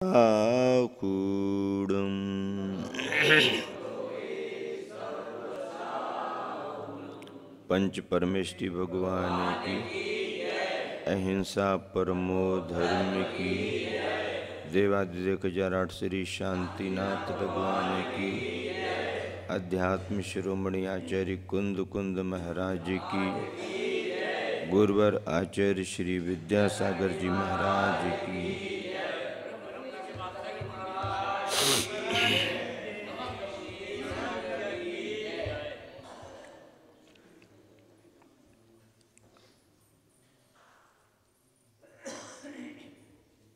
कूडम पंच परमेष्टि भगवान की, अहिंसा परमो धर्म की, देवादिदेव जराट श्री शांतिनाथ भगवान की, अध्यात्म शिरोमणि आचार्य कुंद कुंद महाराज की, गुरुवर आचार्य श्री विद्यासागर जी महाराज की।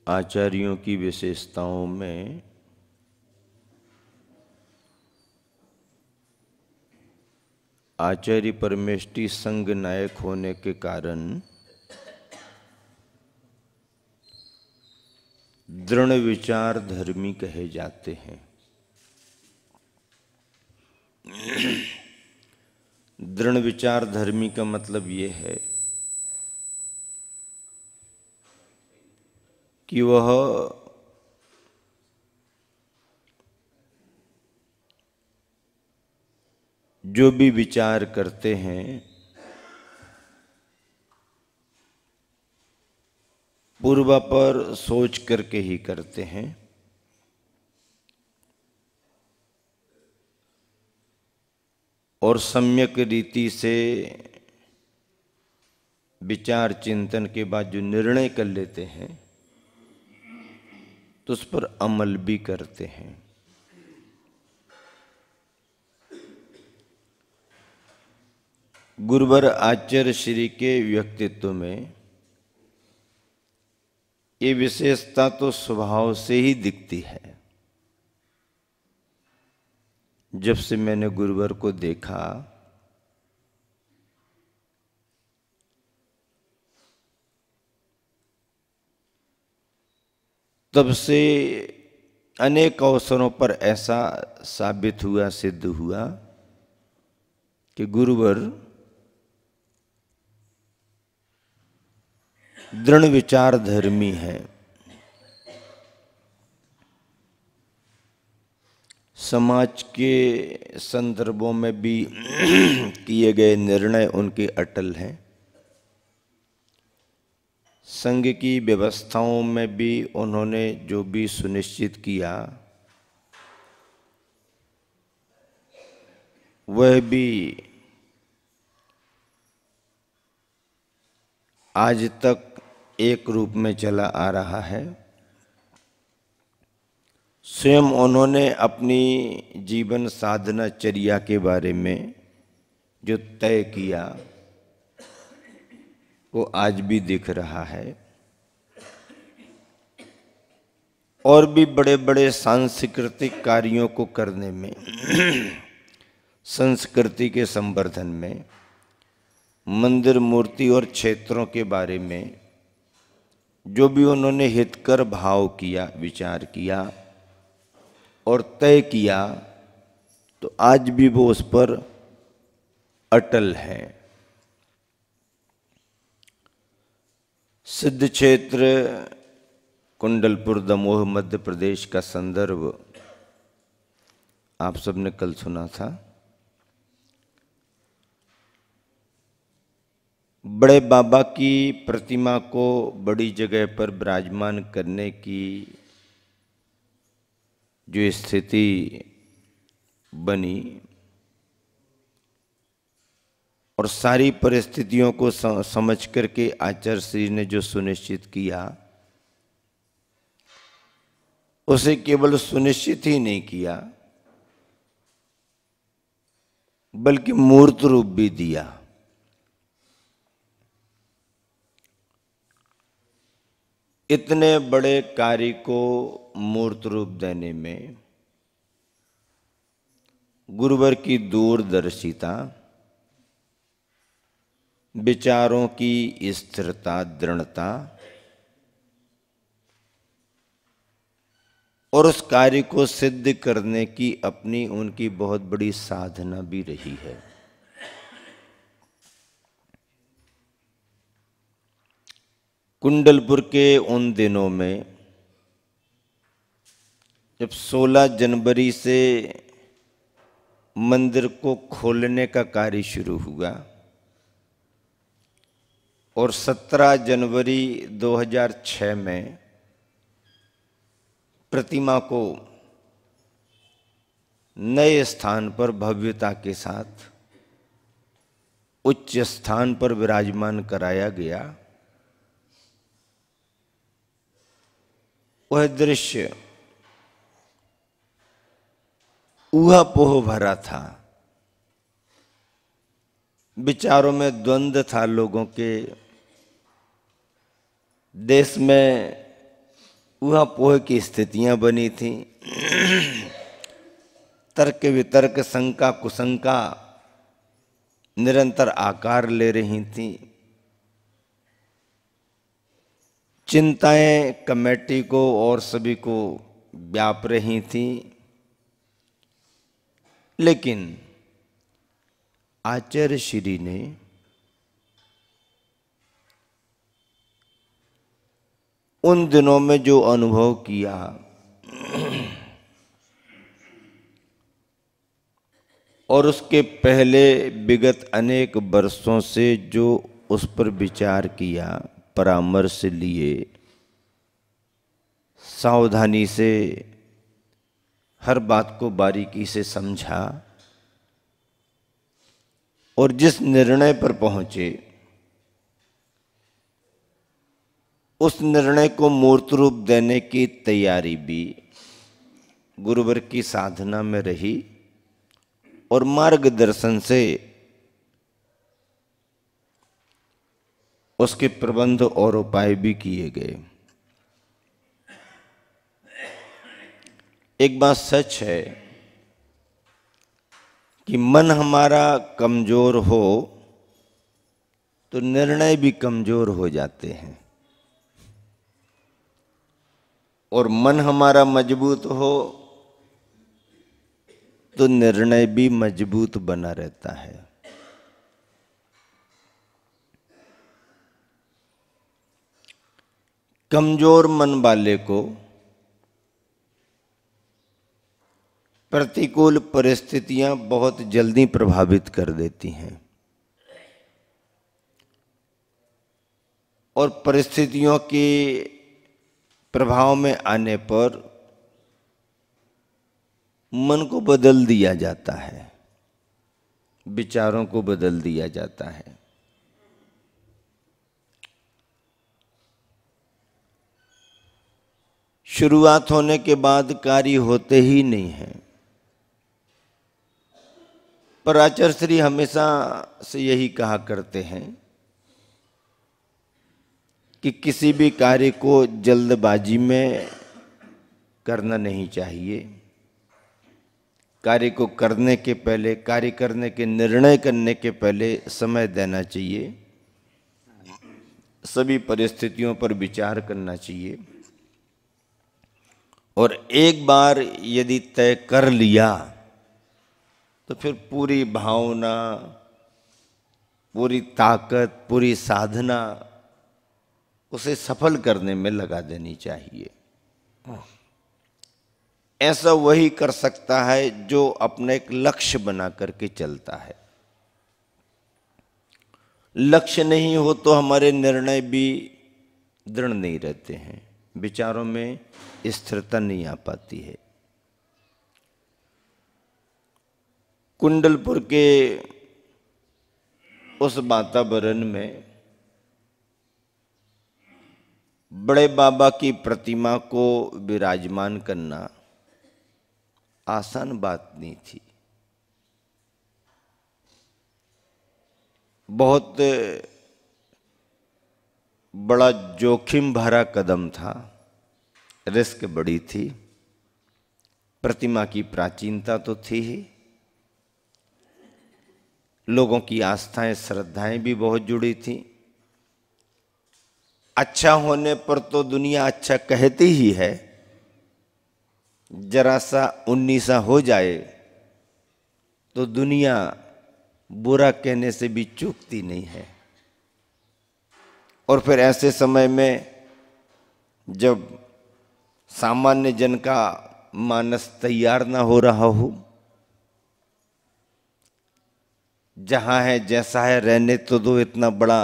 आचार्यों की विशेषताओं में आचार्य परमेष्टि संघ नायक होने के कारण दृढ़ विचार धर्मी कहे जाते हैं। दृढ़ विचार धर्मी का मतलब ये है कि वह जो भी विचार करते हैं पूर्वापर सोच करके ही करते हैं, और सम्यक रीति से विचार चिंतन के बाद जो निर्णय कर लेते हैं तो उस पर अमल भी करते हैं। गुरुवर आचार्य श्री के व्यक्तित्व में ये विशेषता तो स्वभाव से ही दिखती है। जब से मैंने गुरुवर को देखा तब से अनेक अवसरों पर ऐसा साबित हुआ, सिद्ध हुआ कि गुरुवर दृढ़ विचार धर्मी है। समाज के संदर्भों में भी किए गए निर्णय उनके अटल हैं। संघ की व्यवस्थाओं में भी उन्होंने जो भी सुनिश्चित किया वह भी आज तक एक रूप में चला आ रहा है। स्वयं उन्होंने अपनी जीवन साधना चर्या के बारे में जो तय किया वो आज भी दिख रहा है, और भी बड़े बड़े सांस्कृतिक कार्यों को करने में, संस्कृति के संवर्धन में, मंदिर मूर्ति और क्षेत्रों के बारे में जो भी उन्होंने हितकर भाव किया, विचार किया और तय किया, तो आज भी वो उस पर अटल है। सिद्ध क्षेत्र कुंडलपुर दमोह मध्य प्रदेश का संदर्भ आप सबने कल सुना था। बड़े बाबा की प्रतिमा को बड़ी जगह पर विराजमान करने की जो स्थिति बनी और सारी परिस्थितियों को समझ करके आचार्य श्री ने जो सुनिश्चित किया, उसे केवल सुनिश्चित ही नहीं किया बल्कि मूर्त रूप भी दिया। इतने बड़े कार्य को मूर्त रूप देने में गुरुवर की दूरदर्शिता, विचारों की स्थिरता, दृढ़ता और उस कार्य को सिद्ध करने की अपनी उनकी बहुत बड़ी साधना भी रही है। कुंडलपुर के उन दिनों में जब 16 जनवरी से मंदिर को खोलने का कार्य शुरू हुआ और 17 जनवरी 2006 में प्रतिमा को नए स्थान पर भव्यता के साथ उच्च स्थान पर विराजमान कराया गया, वह दृश्य ऊहापोह भरा था। विचारों में द्वंद्व था लोगों के। देश में ऊहापोह की स्थितियां बनी थी। तर्क वितर्क, शंका कुशंका निरंतर आकार ले रही थी। चिंताएं कमेटी को और सभी को व्याप रही थी। लेकिन आचार्य श्री ने उन दिनों में जो अनुभव किया, और उसके पहले विगत अनेक वर्षों से जो उस पर विचार किया, परामर्श लिए, सावधानी से हर बात को बारीकी से समझा और जिस निर्णय पर पहुंचे उस निर्णय को मूर्त रूप देने की तैयारी भी गुरुवर की साधना में रही और मार्गदर्शन से उसके प्रबंध और उपाय भी किए गए। एक बात सच है कि मन हमारा कमजोर हो तो निर्णय भी कमजोर हो जाते हैं, और मन हमारा मजबूत हो तो निर्णय भी मजबूत बना रहता है। कमजोर मन वाले को प्रतिकूल परिस्थितियां बहुत जल्दी प्रभावित कर देती हैं और परिस्थितियों के प्रभाव में आने पर मन को बदल दिया जाता है, विचारों को बदल दिया जाता है। शुरुआत होने के बाद कार्य होते ही नहीं है। पर आचार्य श्री हमेशा से यही कहा करते हैं कि किसी भी कार्य को जल्दबाजी में करना नहीं चाहिए। कार्य को करने के पहले, कार्य करने के निर्णय करने के पहले समय देना चाहिए, सभी परिस्थितियों पर विचार करना चाहिए, और एक बार यदि तय कर लिया तो फिर पूरी भावना, पूरी ताकत, पूरी साधना उसे सफल करने में लगा देनी चाहिए। ऐसा वही कर सकता है जो अपने एक लक्ष्य बना करके चलता है। लक्ष्य नहीं हो तो हमारे निर्णय भी दृढ़ नहीं रहते हैं, विचारों में स्थिरता नहीं आ पाती है। कुंडलपुर के उस वातावरण में बड़े बाबा की प्रतिमा को विराजमान करना आसान बात नहीं थी। बहुत बड़ा जोखिम भरा कदम था, रिस्क बड़ी थी। प्रतिमा की प्राचीनता तो थी ही, लोगों की आस्थाएं श्रद्धाएं भी बहुत जुड़ी थी। अच्छा होने पर तो दुनिया अच्छा कहती ही है, जरा सा 19 हो जाए तो दुनिया बुरा कहने से भी चूकती नहीं है। और फिर ऐसे समय में जब सामान्य जन का मानस तैयार ना हो रहा हो, जहां है जैसा है रहने तो दो, इतना बड़ा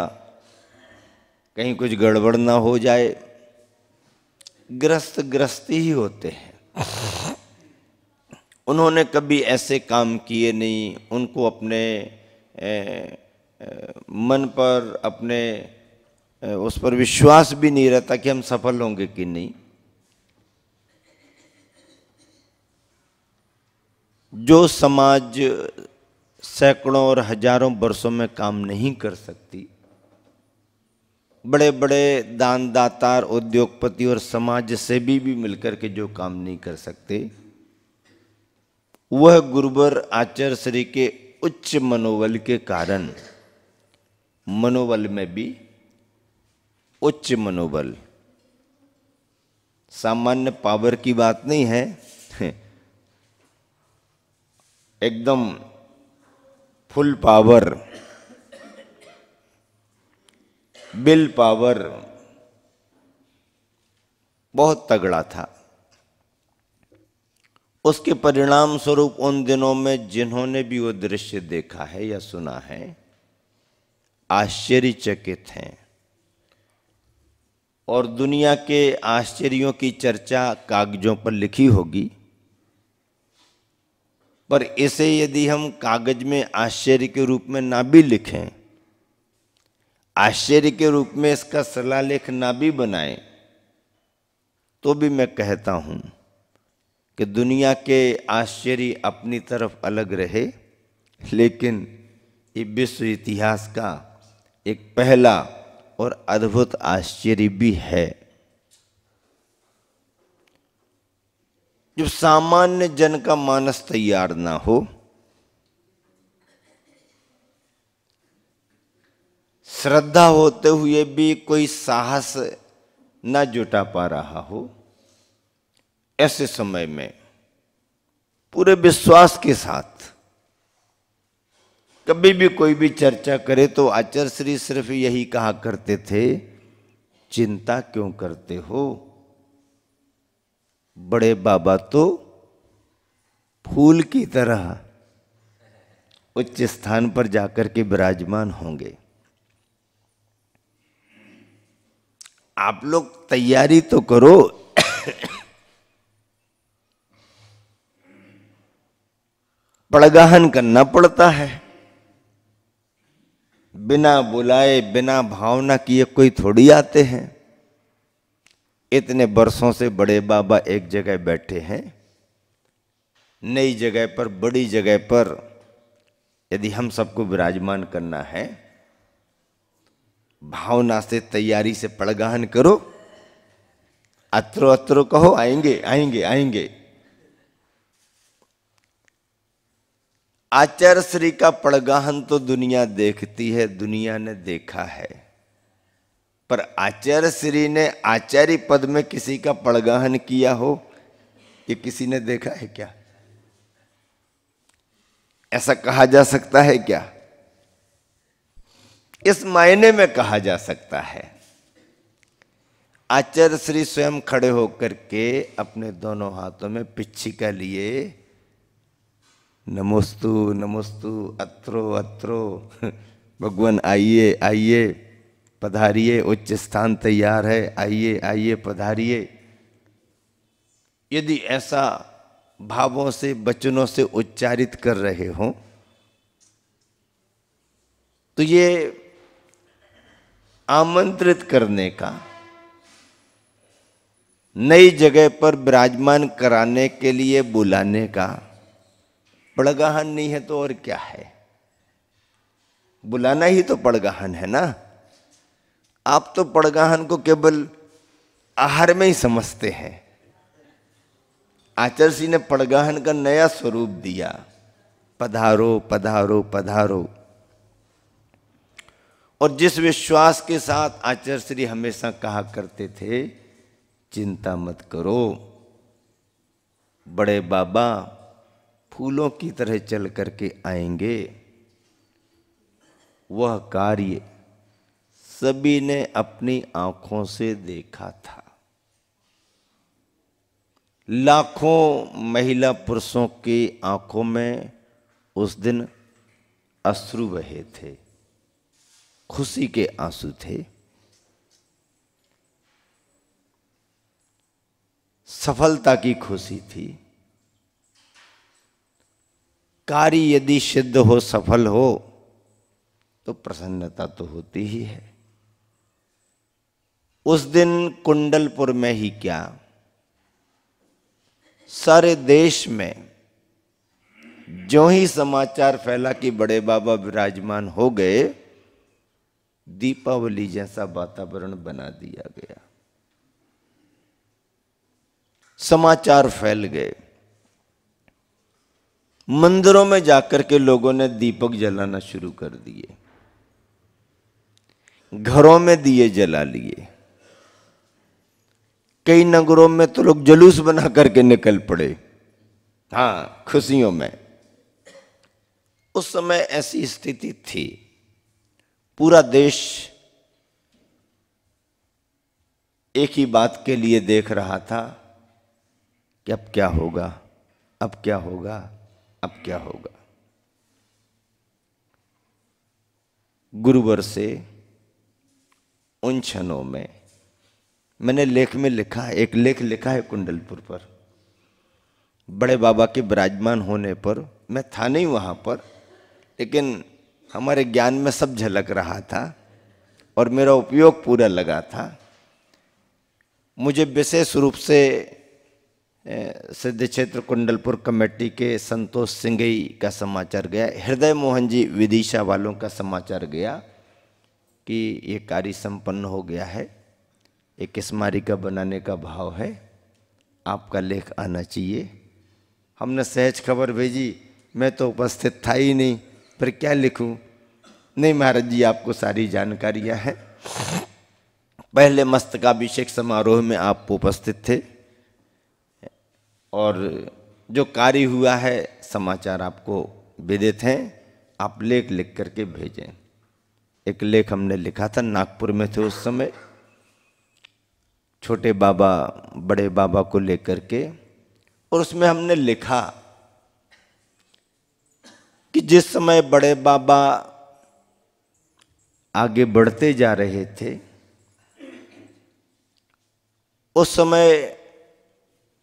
कहीं कुछ गड़बड़ ना हो जाए। ग्रस्त ग्रस्ती ही होते हैं। उन्होंने कभी ऐसे काम किए नहीं, उनको अपने मन पर, अपने उस पर विश्वास भी नहीं रहता कि हम सफल होंगे कि नहीं। जो समाज सैकड़ों और हजारों वर्षों में काम नहीं कर सकती, बड़े बड़े दान दातार, उद्योगपति और समाज सेवी भी मिलकर के जो काम नहीं कर सकते, वह गुरुवर आचार्य श्री के उच्च मनोबल के कारण, मनोबल में भी उच्च मनोबल, सामान्य पावर की बात नहीं है, एकदम फुल पावर, बिल पावर बहुत तगड़ा था। उसके परिणाम स्वरूप उन दिनों में जिन्होंने भी वो दृश्य देखा है या सुना है, आश्चर्यचकित हैं। और दुनिया के आश्चर्यों की चर्चा कागजों पर लिखी होगी, पर इसे यदि हम कागज में आश्चर्य के रूप में ना भी लिखें, आश्चर्य के रूप में इसका शिलालेख ना भी बनाएं, तो भी मैं कहता हूं कि दुनिया के आश्चर्य अपनी तरफ अलग रहे, लेकिन ये विश्व इतिहास का एक पहला और अद्भुत आश्चर्य भी है। जब सामान्य जन का मानस तैयार ना हो, श्रद्धा होते हुए भी कोई साहस न जुटा पा रहा हो, ऐसे समय में पूरे विश्वास के साथ कभी भी कोई भी चर्चा करे तो आचार्य श्री सिर्फ यही कहा करते थे, चिंता क्यों करते हो, बड़े बाबा तो फूल की तरह उच्च स्थान पर जाकर के विराजमान होंगे। आप लोग तैयारी तो करो। पड़गाहन करना पड़ता है, बिना बुलाए बिना भावना किए कोई थोड़ी आते हैं। इतने वर्षों से बड़े बाबा एक जगह बैठे हैं, नई जगह पर, बड़ी जगह पर यदि हम सबको विराजमान करना है, भावना से, तैयारी से पड़गाहन करो, अत्रो अत्रो कहो, आएंगे आएंगे आएंगे। आचार्य श्री का पड़गाहन तो दुनिया देखती है, दुनिया ने देखा है, पर आचार्य श्री ने आचार्य पद में किसी का पड़गाहन किया हो, ये किसी ने देखा है क्या? ऐसा कहा जा सकता है क्या? इस मायने में कहा जा सकता है। आचार्य श्री स्वयं खड़े होकर के अपने दोनों हाथों में पिच्छिका लिए, नमोस्तु नमोस्तु, अत्रो अत्रो, भगवान आइए आइए पधारिए, उच्च स्थान तैयार है, आइए आइए पधारिए। यदि ऐसा भावों से, वचनों से उच्चारित कर रहे हों, तो ये आमंत्रित करने का, नई जगह पर विराजमान कराने के लिए बुलाने का पड़गाहन नहीं है तो और क्या है? बुलाना ही तो पड़गाहन है ना। आप तो पड़गाहन को केवल आहार में ही समझते हैं। आचार्य जी ने पड़गाहन का नया स्वरूप दिया, पधारो पधारो पधारो। और जिस विश्वास के साथ आचार्य श्री हमेशा कहा करते थे, चिंता मत करो, बड़े बाबा फूलों की तरह चल करके आएंगे, वह कार्य सभी ने अपनी आंखों से देखा था। लाखों महिला पुरुषों की आंखों में उस दिन अश्रु बहे थे, खुशी के आंसू थे। सफलता की खुशी थी। कार्य यदि सिद्ध हो, सफल हो, तो प्रसन्नता तो होती ही है। उस दिन कुंडलपुर में ही क्या, सारे देश में ज्यों ही समाचार फैला कि बड़े बाबा विराजमान हो गए, दीपावली जैसा वातावरण बना दिया गया। समाचार फैल गए। मंदिरों में जाकर के लोगों ने दीपक जलाना शुरू कर दिए, घरों में दिए जला लिए। कई नगरों में तो लोग जुलूस बना करके निकल पड़े, हाँ, खुशियों में। उस समय ऐसी स्थिति थी, पूरा देश एक ही बात के लिए देख रहा था कि अब क्या होगा, अब क्या होगा, अब क्या होगा। गुरुवर से उन क्षणों में मैंने लेख में लिखा, एक लेख लिखा है कुंडलपुर पर, बड़े बाबा के विराजमान होने पर। मैं था नहीं वहाँ पर, लेकिन हमारे ज्ञान में सब झलक रहा था और मेरा उपयोग पूरा लगा था। मुझे विशेष रूप से सिद्ध क्षेत्र कुंडलपुर कमेटी के संतोष सिंगई का समाचार गया, हृदय मोहन जी विदिशा वालों का समाचार गया कि ये कार्य संपन्न हो गया है, एक स्मारिका बनाने का भाव है, आपका लेख आना चाहिए। हमने सहज खबर भेजी, मैं तो उपस्थित था ही नहीं, पर क्या लिखूं। नहीं महाराज जी, आपको सारी जानकारियां हैं। पहले मस्तकाभिषेक समारोह में आप उपस्थित थे और जो कार्य हुआ है समाचार आपको विदित हैं, आप लेख लिख करके भेजें। एक लेख हमने लिखा था, नागपुर में थे उस समय, छोटे बाबा बड़े बाबा को लेकर के, और उसमें हमने लिखा कि जिस समय बड़े बाबा आगे बढ़ते जा रहे थे, उस समय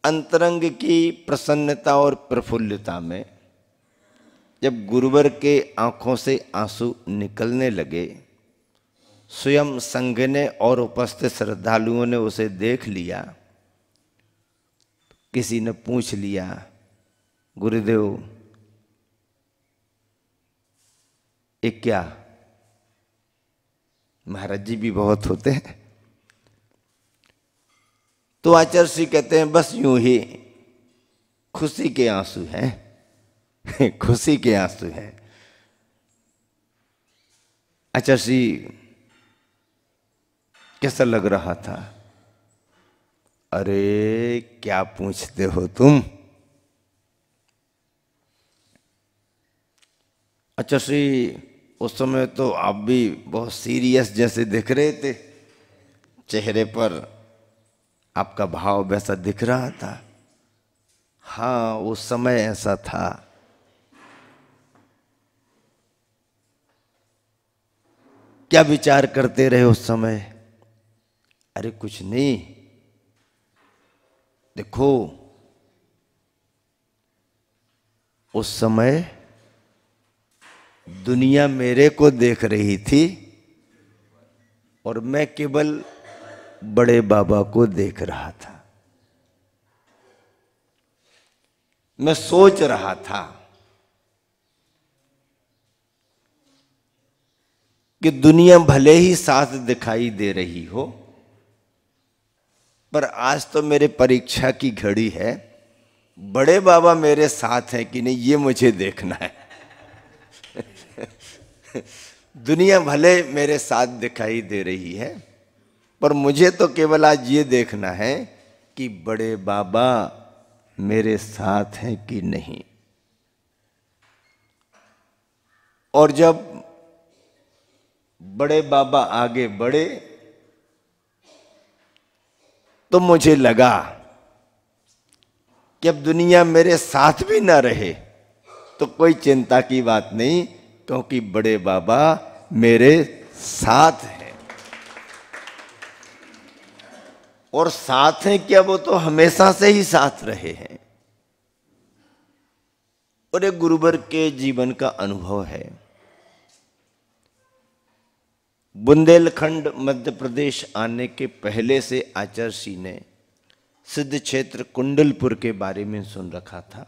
अंतरंग की प्रसन्नता और प्रफुल्लता में जब गुरुवर के आंखों से आंसू निकलने लगे, स्वयं संघ ने और उपस्थित श्रद्धालुओं ने उसे देख लिया। किसी ने पूछ लिया, गुरुदेव ये क्या? महाराज जी भी बहुत होते हैं। तो आचार्य श्री कहते हैं बस यूं ही खुशी के आंसू हैं, खुशी के आंसू हैं। आचार्य श्री कैसा लग रहा था? अरे क्या पूछते हो तुम? आचार्य श्री उस समय तो आप भी बहुत सीरियस जैसे दिख रहे थे, चेहरे पर आपका भाव वैसा दिख रहा था। हाँ, उस समय ऐसा था। क्या विचार करते रहे उस समय? अरे कुछ नहीं, देखो उस समय दुनिया मेरे को देख रही थी और मैं केवल बड़े बाबा को देख रहा था। मैं सोच रहा था कि दुनिया भले ही साथ दिखाई दे रही हो, पर आज तो मेरे परीक्षा की घड़ी है, बड़े बाबा मेरे साथ हैं कि नहीं ये मुझे देखना है। दुनिया भले मेरे साथ दिखाई दे रही है, पर मुझे तो केवल आज ये देखना है कि बड़े बाबा मेरे साथ हैं कि नहीं। और जब बड़े बाबा आगे बढ़े तो मुझे लगा कि अब दुनिया मेरे साथ भी ना रहे तो कोई चिंता की बात नहीं, क्योंकि बड़े बाबा मेरे साथ हैं। और साथ हैं क्या, वो तो हमेशा से ही साथ रहे हैं। और एक गुरुवर के जीवन का अनुभव है। बुंदेलखंड मध्य प्रदेश आने के पहले से आचार्य श्री ने सिद्ध क्षेत्र कुंडलपुर के बारे में सुन रखा था।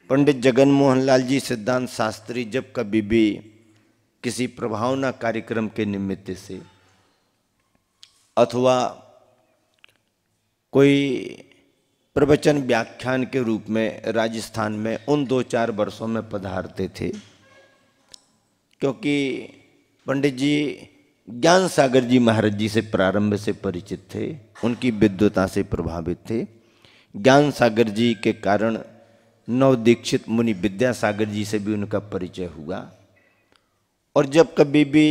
पंडित जगन मोहन लाल जी सिद्धांत शास्त्री जब कभी भी किसी प्रभावना कार्यक्रम के निमित्त से अथवा कोई प्रवचन व्याख्यान के रूप में राजस्थान में उन 2-4 वर्षों में पधारते थे, क्योंकि पंडित जी ज्ञान सागर जी महाराज जी से प्रारंभ से परिचित थे, उनकी विद्वता से प्रभावित थे। ज्ञान सागर जी के कारण नव दीक्षित मुनि विद्यासागर जी से भी उनका परिचय हुआ। और जब कभी भी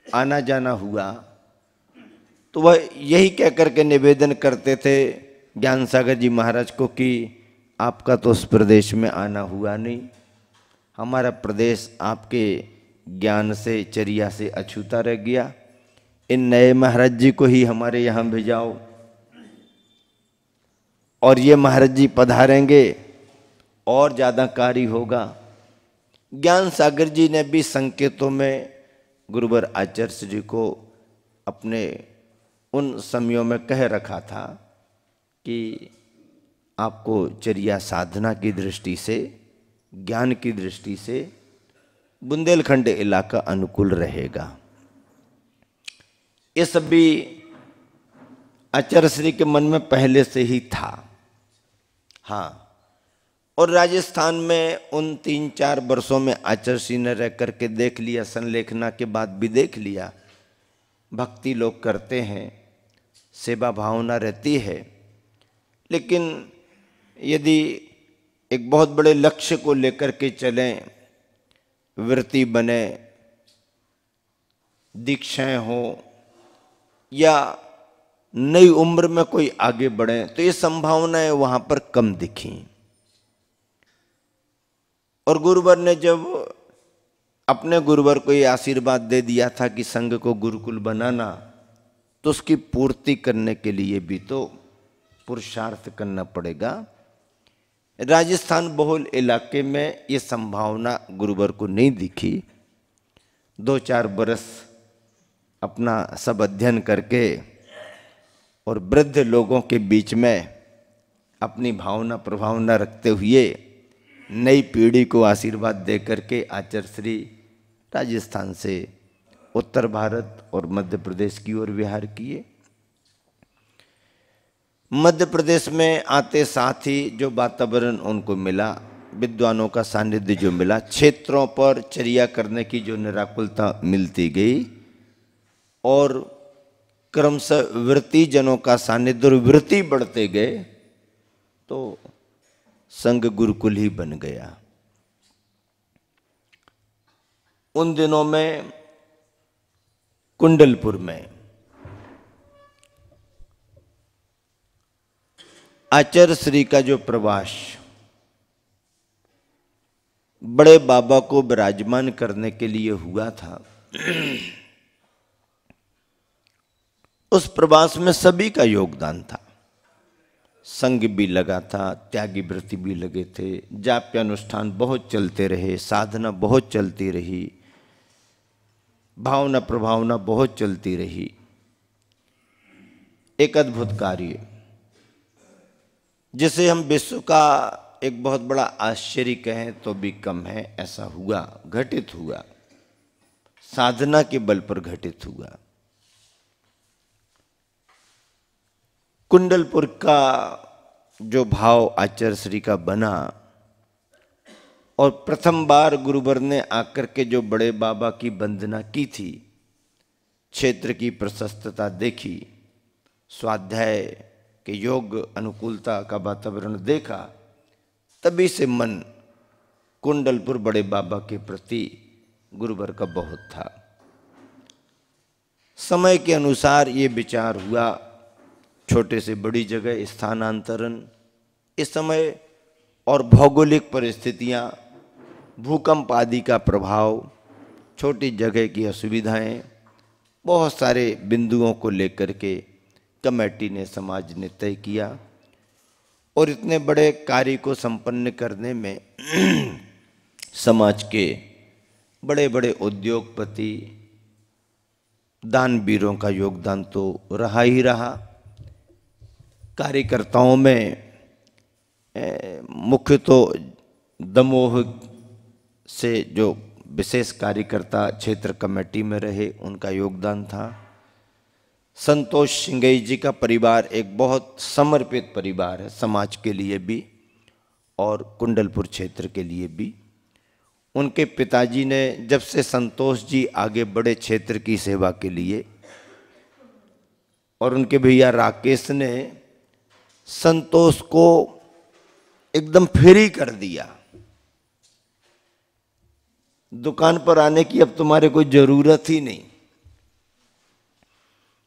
आना जाना हुआ तो वह यही कह करके निवेदन करते थे ज्ञान सागर जी महाराज को कि आपका तो उस प्रदेश में आना हुआ नहीं, हमारा प्रदेश आपके ज्ञान से चर्या से अछूता रह गया, इन नए महाराज जी को ही हमारे यहाँ भेजाओ और ये महाराज जी पधारेंगे और ज़्यादा कार्य होगा। ज्ञान सागर जी ने भी संकेतों में गुरुवर आचार्य जी को अपने उन समयों में कह रखा था कि आपको चर्या साधना की दृष्टि से, ज्ञान की दृष्टि से बुंदेलखंड इलाका अनुकूल रहेगा। ये सब भी आचार्य श्री के मन में पहले से ही था। हाँ, और राजस्थान में उन 3-4 वर्षों में आचार्य श्री ने रह करके देख लिया, संलेखना के बाद भी देख लिया, भक्ति लोग करते हैं, सेवा भावना रहती है, लेकिन यदि एक बहुत बड़े लक्ष्य को लेकर के चलें, वृत्ति बने, दीक्षाएं हो या नई उम्र में कोई आगे बढ़े, तो ये संभावनाएं वहां पर कम दिखी। और गुरुवर ने जब अपने गुरुवर को ये आशीर्वाद दे दिया था कि संघ को गुरुकुल बनाना, तो उसकी पूर्ति करने के लिए भी तो पुरुषार्थ करना पड़ेगा। राजस्थान बहुल इलाके में ये संभावना गुरुवर को नहीं दिखी। 2-4 बरस अपना सब अध्ययन करके और वृद्ध लोगों के बीच में अपनी भावना प्रभावना रखते हुए नई पीढ़ी को आशीर्वाद दे करके आचार्य श्री राजस्थान से उत्तर भारत और मध्य प्रदेश की ओर विहार किए। मध्य प्रदेश में आते साथ ही जो वातावरण उनको मिला, विद्वानों का सानिध्य जो मिला, क्षेत्रों पर चर्या करने की जो निराकुलता मिलती गई और क्रमशः वृत्ति जनों का सानिध्य और वृत्ति बढ़ते गए, तो संघ गुरुकुल ही बन गया। उन दिनों में कुंडलपुर में आचार्य श्री का जो प्रवास बड़े बाबा को विराजमान करने के लिए हुआ था, उस प्रवास में सभी का योगदान था। संघ भी लगा था, त्यागी वृत्ति भी लगे थे, जाप्य अनुष्ठान बहुत चलते रहे, साधना बहुत चलती रही, भावना प्रभावना बहुत चलती रही। एक अद्भुत कार्य जिसे हम विश्व का एक बहुत बड़ा आश्चर्य कहें तो भी कम है, ऐसा हुआ, घटित हुआ, साधना के बल पर घटित हुआ। कुंडलपुर का जो भाव आचार्य श्री का बना और प्रथम बार गुरुवर ने आकर के जो बड़े बाबा की वंदना की थी, क्षेत्र की प्रशस्तता देखी, स्वाध्याय के योग अनुकूलता का वातावरण देखा, तभी से मन कुंडलपुर बड़े बाबा के प्रति गुरुवर का बहुत था। समय के अनुसार ये विचार हुआ, छोटे से बड़ी जगह स्थानांतरण, इस समय और भौगोलिक परिस्थितियां, भूकंप आदि का प्रभाव, छोटी जगह की असुविधाएं, बहुत सारे बिंदुओं को लेकर के कमेटी ने, समाज ने तय किया और इतने बड़े कार्य को संपन्न करने में समाज के बड़े बड़े उद्योगपति, दानवीरों का योगदान तो रहा ही रहा। कार्यकर्ताओं में मुख्य तो दमोह से जो विशेष कार्यकर्ता क्षेत्र कमेटी में रहे, उनका योगदान था। संतोष सिंगई जी का परिवार एक बहुत समर्पित परिवार है, समाज के लिए भी और कुंडलपुर क्षेत्र के लिए भी। उनके पिताजी ने जब से संतोष जी आगे बढ़े क्षेत्र की सेवा के लिए, और उनके भैया राकेश ने संतोष को एकदम फ्री कर दिया। दुकान पर आने की अब तुम्हारे कोई जरूरत ही नहीं,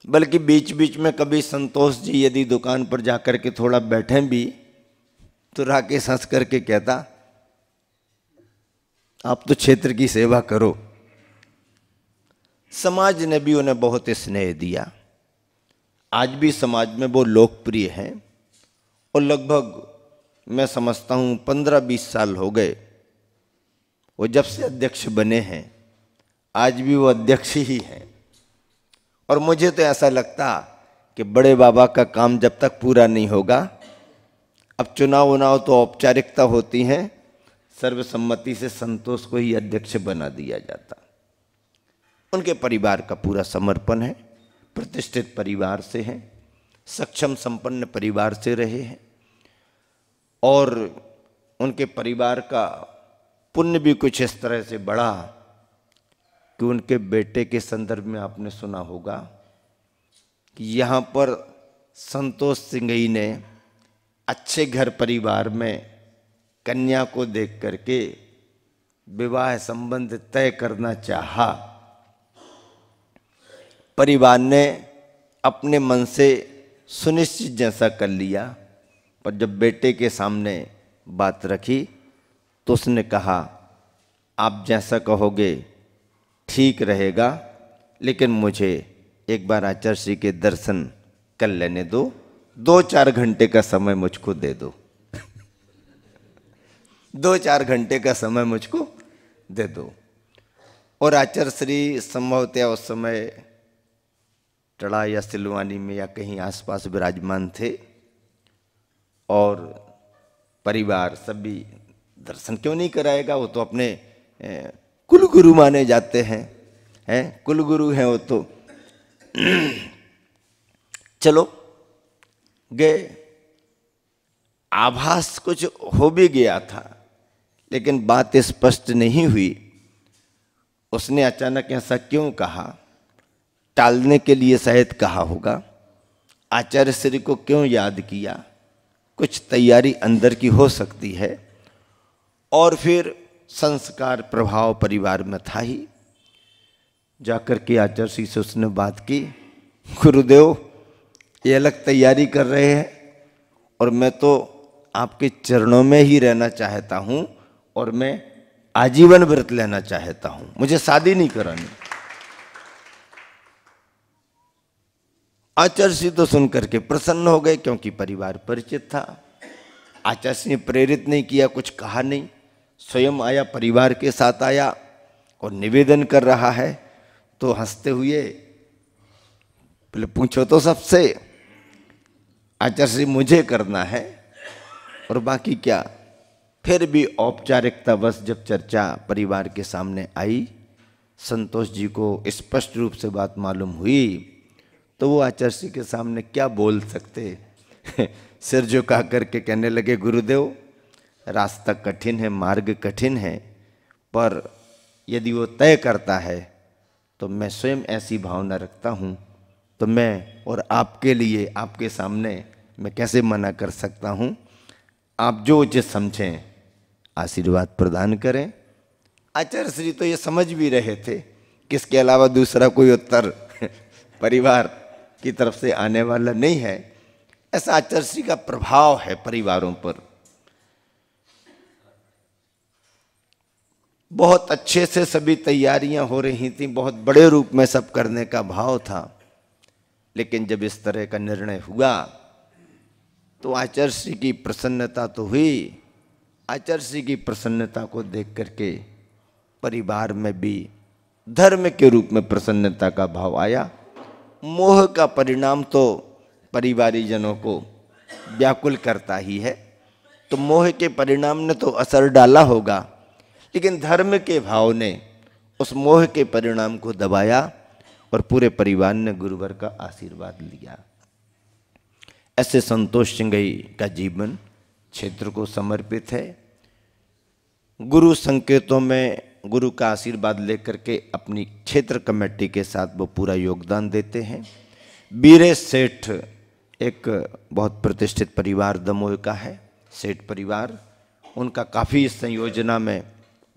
बल्कि बीच बीच में कभी संतोष जी यदि दुकान पर जाकर के थोड़ा बैठे भी तो राकेश हंस करके कहता, आप तो क्षेत्र की सेवा करो। समाज ने भी उन्हें बहुत स्नेह दिया। आज भी समाज में वो लोकप्रिय हैं और लगभग मैं समझता हूँ 15-20 साल हो गए वो जब से अध्यक्ष बने हैं, आज भी वो अध्यक्ष ही हैं। और मुझे तो ऐसा लगता कि बड़े बाबा का काम जब तक पूरा नहीं होगा, अब चुनाव उनाव तो औपचारिकता होती हैं, सर्वसम्मति से संतोष को ही अध्यक्ष बना दिया जाता। उनके परिवार का पूरा समर्पण है, प्रतिष्ठित परिवार से हैं, सक्षम संपन्न परिवार से रहे हैं और उनके परिवार का पुण्य भी कुछ इस तरह से बढ़ा कि उनके बेटे के संदर्भ में आपने सुना होगा कि यहाँ पर संतोष सिंगई ने अच्छे घर परिवार में कन्या को देख करके विवाह संबंध तय करना चाहा। परिवार ने अपने मन से सुनिश्चित जैसा कर लिया, पर जब बेटे के सामने बात रखी तो उसने कहा, आप जैसा कहोगे ठीक रहेगा, लेकिन मुझे एक बार आचार्य श्री के दर्शन कर लेने दो, 2-4 घंटे का समय मुझको दे दो। 2-4 घंटे का समय मुझको दे दो। और आचार्य श्री संभवतः उस समय टड़ा या सिलवानी में या कहीं आसपास विराजमान थे और परिवार सभी दर्शन क्यों नहीं कराएगा, वो तो अपने कुलगुरु माने जाते हैं, कुलगुरु हैं वो तो। चलो गए, आभास कुछ हो भी गया था लेकिन बात स्पष्ट नहीं हुई। उसने अचानक ऐसा क्यों कहा, टालने के लिए शायद कहा होगा। आचार्य श्री को क्यों याद किया, कुछ तैयारी अंदर की हो सकती है। और फिर संस्कार प्रभाव परिवार में था ही। जाकर के आचार्य श्री से उसने बात की, गुरुदेव ये अलग तैयारी कर रहे हैं और मैं तो आपके चरणों में ही रहना चाहता हूं और मैं आजीवन व्रत लेना चाहता हूं, मुझे शादी नहीं करानी। आचार्य श्री तो सुनकर के प्रसन्न हो गए क्योंकि परिवार परिचित था। आचार्य श्री ने प्रेरित नहीं किया, कुछ कहा नहीं, स्वयं आया, परिवार के साथ आया और निवेदन कर रहा है। तो हंसते हुए बोले, पूछो तो सबसे, आचार्य श्री मुझे करना है और बाकी क्या। फिर भी औपचारिकता बस जब चर्चा परिवार के सामने आई, संतोष जी को स्पष्ट रूप से बात मालूम हुई तो वो आचार्य श्री के सामने क्या बोल सकते। सिर झुका करके कहने लगे, गुरुदेव रास्ता कठिन है, मार्ग कठिन है, पर यदि वो तय करता है तो मैं स्वयं ऐसी भावना रखता हूँ, तो मैं और आपके लिए आपके सामने मैं कैसे मना कर सकता हूँ। आप जो उचित समझें आशीर्वाद प्रदान करें। आचार्य श्री तो ये समझ भी रहे थे कि इसके अलावा दूसरा कोई उत्तर परिवार की तरफ से आने वाला नहीं है, ऐसा आचार्य श्री का प्रभाव है परिवारों पर। बहुत अच्छे से सभी तैयारियां हो रही थी, बहुत बड़े रूप में सब करने का भाव था, लेकिन जब इस तरह का निर्णय हुआ तो आचार्य श्री की प्रसन्नता तो हुई। आचार्य श्री की प्रसन्नता को देख करके परिवार में भी धर्म के रूप में प्रसन्नता का भाव आया। मोह का परिणाम तो परिवारीजनों को व्याकुल करता ही है, तो मोह के परिणाम ने तो असर डाला होगा, लेकिन धर्म के भाव ने उस मोह के परिणाम को दबाया और पूरे परिवार ने गुरुवर का आशीर्वाद लिया। ऐसे संतोष सिंघई का जीवन क्षेत्र को समर्पित है। गुरु संकेतों में गुरु का आशीर्वाद लेकर के अपनी क्षेत्र कमेटी के साथ वो पूरा योगदान देते हैं। बीरेश सेठ एक बहुत प्रतिष्ठित परिवार दमोह का है, सेठ परिवार, उनका काफ़ी इस संयोजना में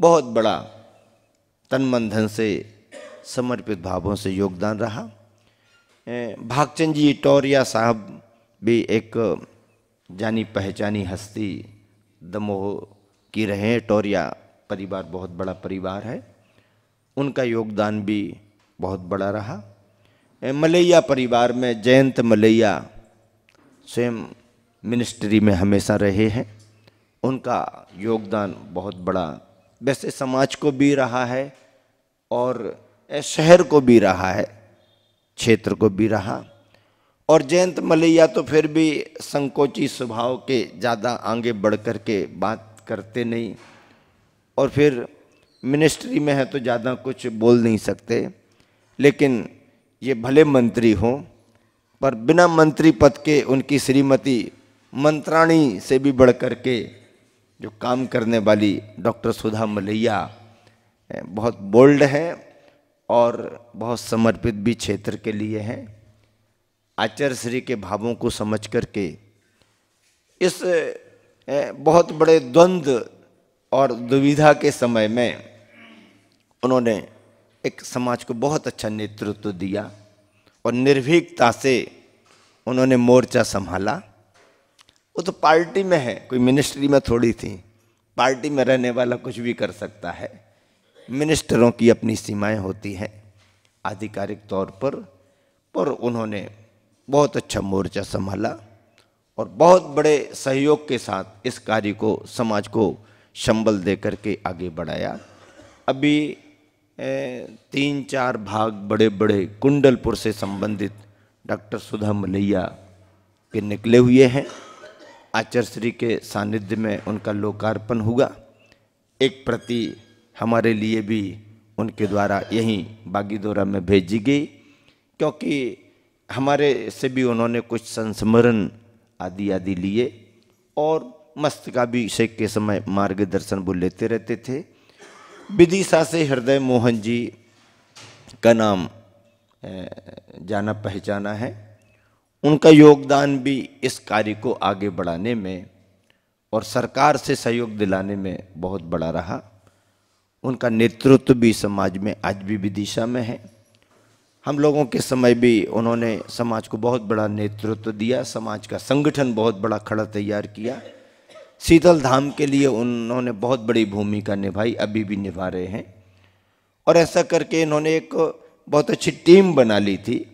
बहुत बड़ा तन मन धन से समर्पित भावों से योगदान रहा। भागचंद जी टौरिया साहब भी एक जानी पहचानी हस्ती दमोह की रहे हैं। टौरिया परिवार बहुत बड़ा परिवार है, उनका योगदान भी बहुत बड़ा रहा। मलैया परिवार में जयंत मलैया स्वयं मिनिस्ट्री में हमेशा रहे हैं, उनका योगदान बहुत बड़ा वैसे समाज को भी रहा है और शहर को भी रहा है, क्षेत्र को भी रहा। और जयंत मलैया तो फिर भी संकोची स्वभाव के, ज़्यादा आगे बढ़ कर के बात करते नहीं, और फिर मिनिस्ट्री में है तो ज़्यादा कुछ बोल नहीं सकते। लेकिन ये भले मंत्री हों, पर बिना मंत्री पद के उनकी श्रीमती मंत्राणी से भी बढ़ कर के जो काम करने वाली डॉक्टर सुधा मलैया बहुत बोल्ड है और बहुत समर्पित भी क्षेत्र के लिए हैं। आचार्य श्री के भावों को समझ करके इस बहुत बड़े द्वंद्व और दुविधा के समय में उन्होंने एक समाज को बहुत अच्छा नेतृत्व दिया और निर्भीकता से उन्होंने मोर्चा संभाला। वो तो पार्टी में है, कोई मिनिस्ट्री में थोड़ी थी। पार्टी में रहने वाला कुछ भी कर सकता है, मिनिस्टरों की अपनी सीमाएं होती हैं आधिकारिक तौर पर उन्होंने बहुत अच्छा मोर्चा संभाला और बहुत बड़े सहयोग के साथ इस कार्य को, समाज को संबल दे करके आगे बढ़ाया। अभी 3-4 भाग बड़े बड़े कुंडलपुर से संबंधित डॉक्टर सुधा मलैया के निकले हुए हैं। आचार्य श्री के सानिध्य में उनका लोकार्पण हुआ। एक प्रति हमारे लिए भी उनके द्वारा यहीं बागीदोरा में भेजी गई, क्योंकि हमारे से भी उन्होंने कुछ संस्मरण आदि लिए और मस्तकाभिषेक के समय मार्गदर्शन वो लेते रहते थे। विदिशा से हृदय मोहन जी का नाम जाना पहचाना है। उनका योगदान भी इस कार्य को आगे बढ़ाने में और सरकार से सहयोग दिलाने में बहुत बड़ा रहा। उनका नेतृत्व भी समाज में आज भी विदिशा में है। हम लोगों के समय भी उन्होंने समाज को बहुत बड़ा नेतृत्व दिया, समाज का संगठन बहुत बड़ा खड़ा तैयार किया। शीतल धाम के लिए उन्होंने बहुत बड़ी भूमिका निभाई, अभी भी निभा रहे हैं। और ऐसा करके इन्होंने एक बहुत अच्छी टीम बना ली थी,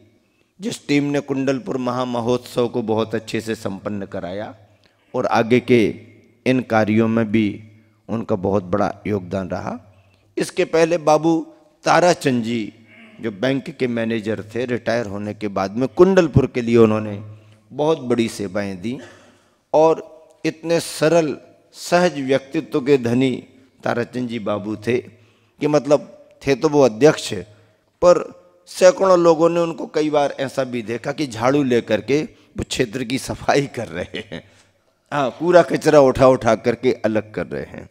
जिस टीम ने कुंडलपुर महामहोत्सव को बहुत अच्छे से संपन्न कराया और आगे के इन कार्यों में भी उनका बहुत बड़ा योगदान रहा। इसके पहले बाबू ताराचंद जी जो बैंक के मैनेजर थे, रिटायर होने के बाद में कुंडलपुर के लिए उन्होंने बहुत बड़ी सेवाएं दी और इतने सरल सहज व्यक्तित्व के धनी ताराचंद जी बाबू थे कि मतलब थे तो वो अध्यक्ष, पर सैकड़ों लोगों ने उनको कई बार ऐसा भी देखा कि झाड़ू लेकर के वो क्षेत्र की सफाई कर रहे हैं, हाँ, पूरा कचरा उठा करके अलग कर रहे हैं।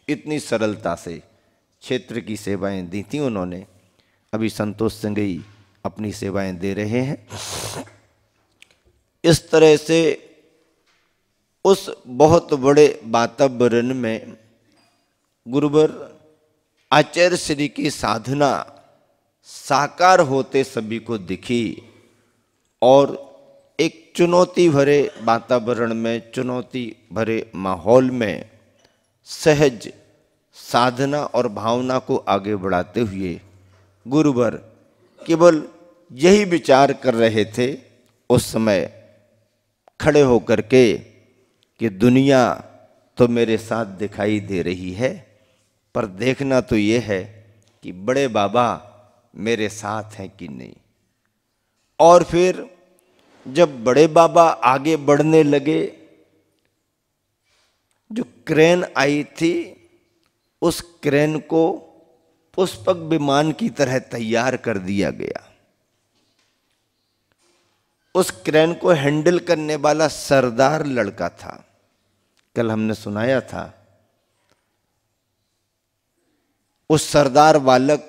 इतनी सरलता से क्षेत्र की सेवाएं दी थी उन्होंने। अभी संतोष सिंघई अपनी सेवाएं दे रहे हैं। इस तरह से उस बहुत बड़े वातावरण में गुरुवर आचार्य श्री की साधना साकार होते सभी को दिखी और एक चुनौती भरे वातावरण में, चुनौती भरे माहौल में सहज साधना और भावना को आगे बढ़ाते हुए गुरुवर केवल यही विचार कर रहे थे उस समय खड़े होकर के कि दुनिया तो मेरे साथ दिखाई दे रही है, पर देखना तो ये है कि बड़े बाबा मेरे साथ हैं कि नहीं। और फिर जब बड़े बाबा आगे बढ़ने लगे, जो क्रेन आई थी उस क्रेन को पुष्पक विमान की तरह तैयार कर दिया गया। उस क्रेन को हैंडल करने वाला सरदार लड़का था। कल हमने सुनाया था, उस सरदार बालक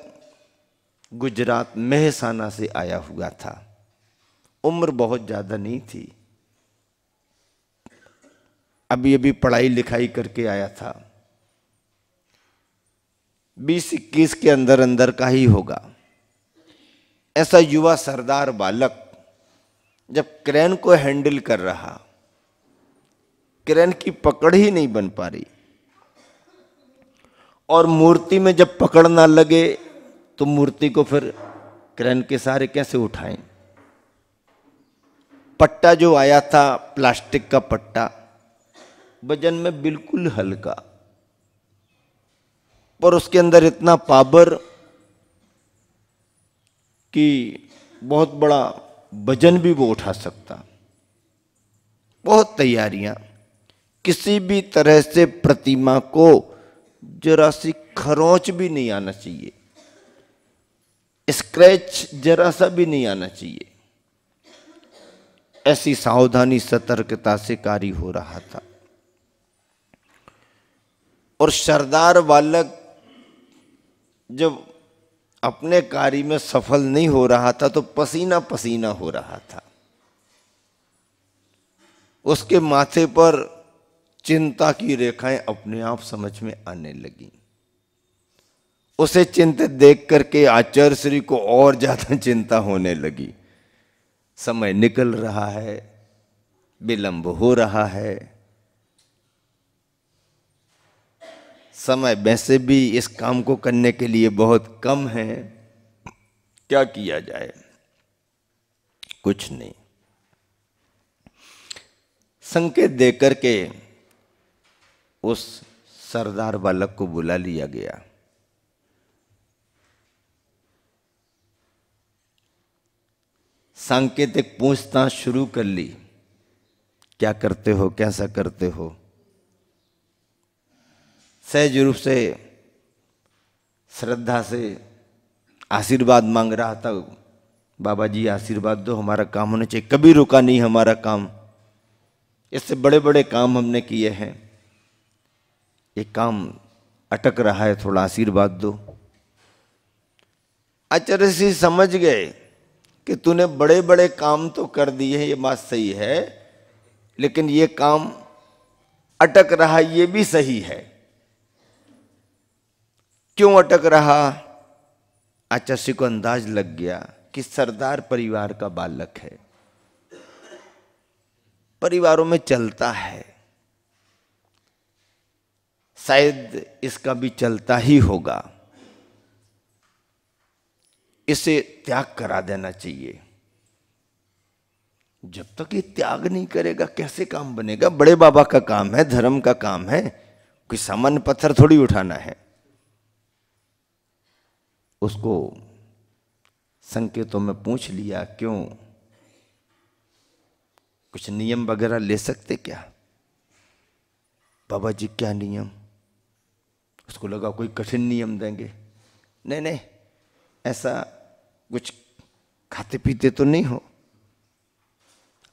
गुजरात मेहसाना से आया हुआ था। उम्र बहुत ज्यादा नहीं थी, अभी अभी पढ़ाई लिखाई करके आया था। 20-21 के अंदर अंदर का ही होगा। ऐसा युवा सरदार बालक जब क्रेन को हैंडल कर रहा, क्रेन की पकड़ ही नहीं बन पा रही, और मूर्ति में जब पकड़ ना लगे तो मूर्ति को फिर क्रेन के सहारे कैसे उठाएं। पट्टा जो आया था प्लास्टिक का पट्टा, वजन में बिल्कुल हल्का, पर उसके अंदर इतना पावर कि बहुत बड़ा वजन भी वो उठा सकता। बहुत तैयारियां, किसी भी तरह से प्रतिमा को जरा सी खरोंच भी नहीं आना चाहिए, स्क्रैच जरा सा भी नहीं आना चाहिए। ऐसी सावधानी सतर्कता से कार्य हो रहा था। और सरदार बालक जब अपने कार्य में सफल नहीं हो रहा था तो पसीना पसीना हो रहा था। उसके माथे पर चिंता की रेखाएं अपने आप समझ में आने लगी। उसे चिंतित देख करके आचार्य श्री को और ज्यादा चिंता होने लगी। समय निकल रहा है, विलंब हो रहा है, समय वैसे भी इस काम को करने के लिए बहुत कम है, क्या किया जाए। कुछ नहीं, संकेत देकर के उस सरदार बालक को बुला लिया गया। सांकेतिक पूछताछ शुरू कर ली, क्या करते हो, कैसा करते हो। सहज रूप से श्रद्धा से आशीर्वाद मांग रहा था, बाबा जी आशीर्वाद दो, हमारा काम होना चाहिए। कभी रुका नहीं हमारा काम, इससे बड़े बड़े काम हमने किए हैं, ये काम अटक रहा है, थोड़ा आशीर्वाद दो। आचार्य जी समझ गए कि तूने बड़े बड़े काम तो कर दिए हैं, ये बात सही है, लेकिन ये काम अटक रहा, ये भी सही है। क्यों अटक रहा? आचार्य को अंदाज लग गया कि सरदार परिवार का बालक है, परिवारों में चलता है, शायद इसका भी चलता ही होगा, इसे त्याग करा देना चाहिए। जब तक ये त्याग नहीं करेगा कैसे काम बनेगा? बड़े बाबा का काम है, धर्म का काम है, कोई सामान्य पत्थर थोड़ी उठाना है। उसको संकेतों में पूछ लिया, क्यों, कुछ नियम वगैरह ले सकते क्या? बाबा जी क्या नियम? उसको लगा कोई कठिन नियम देंगे। नहीं नहीं, ऐसा कुछ खाते पीते तो नहीं हो।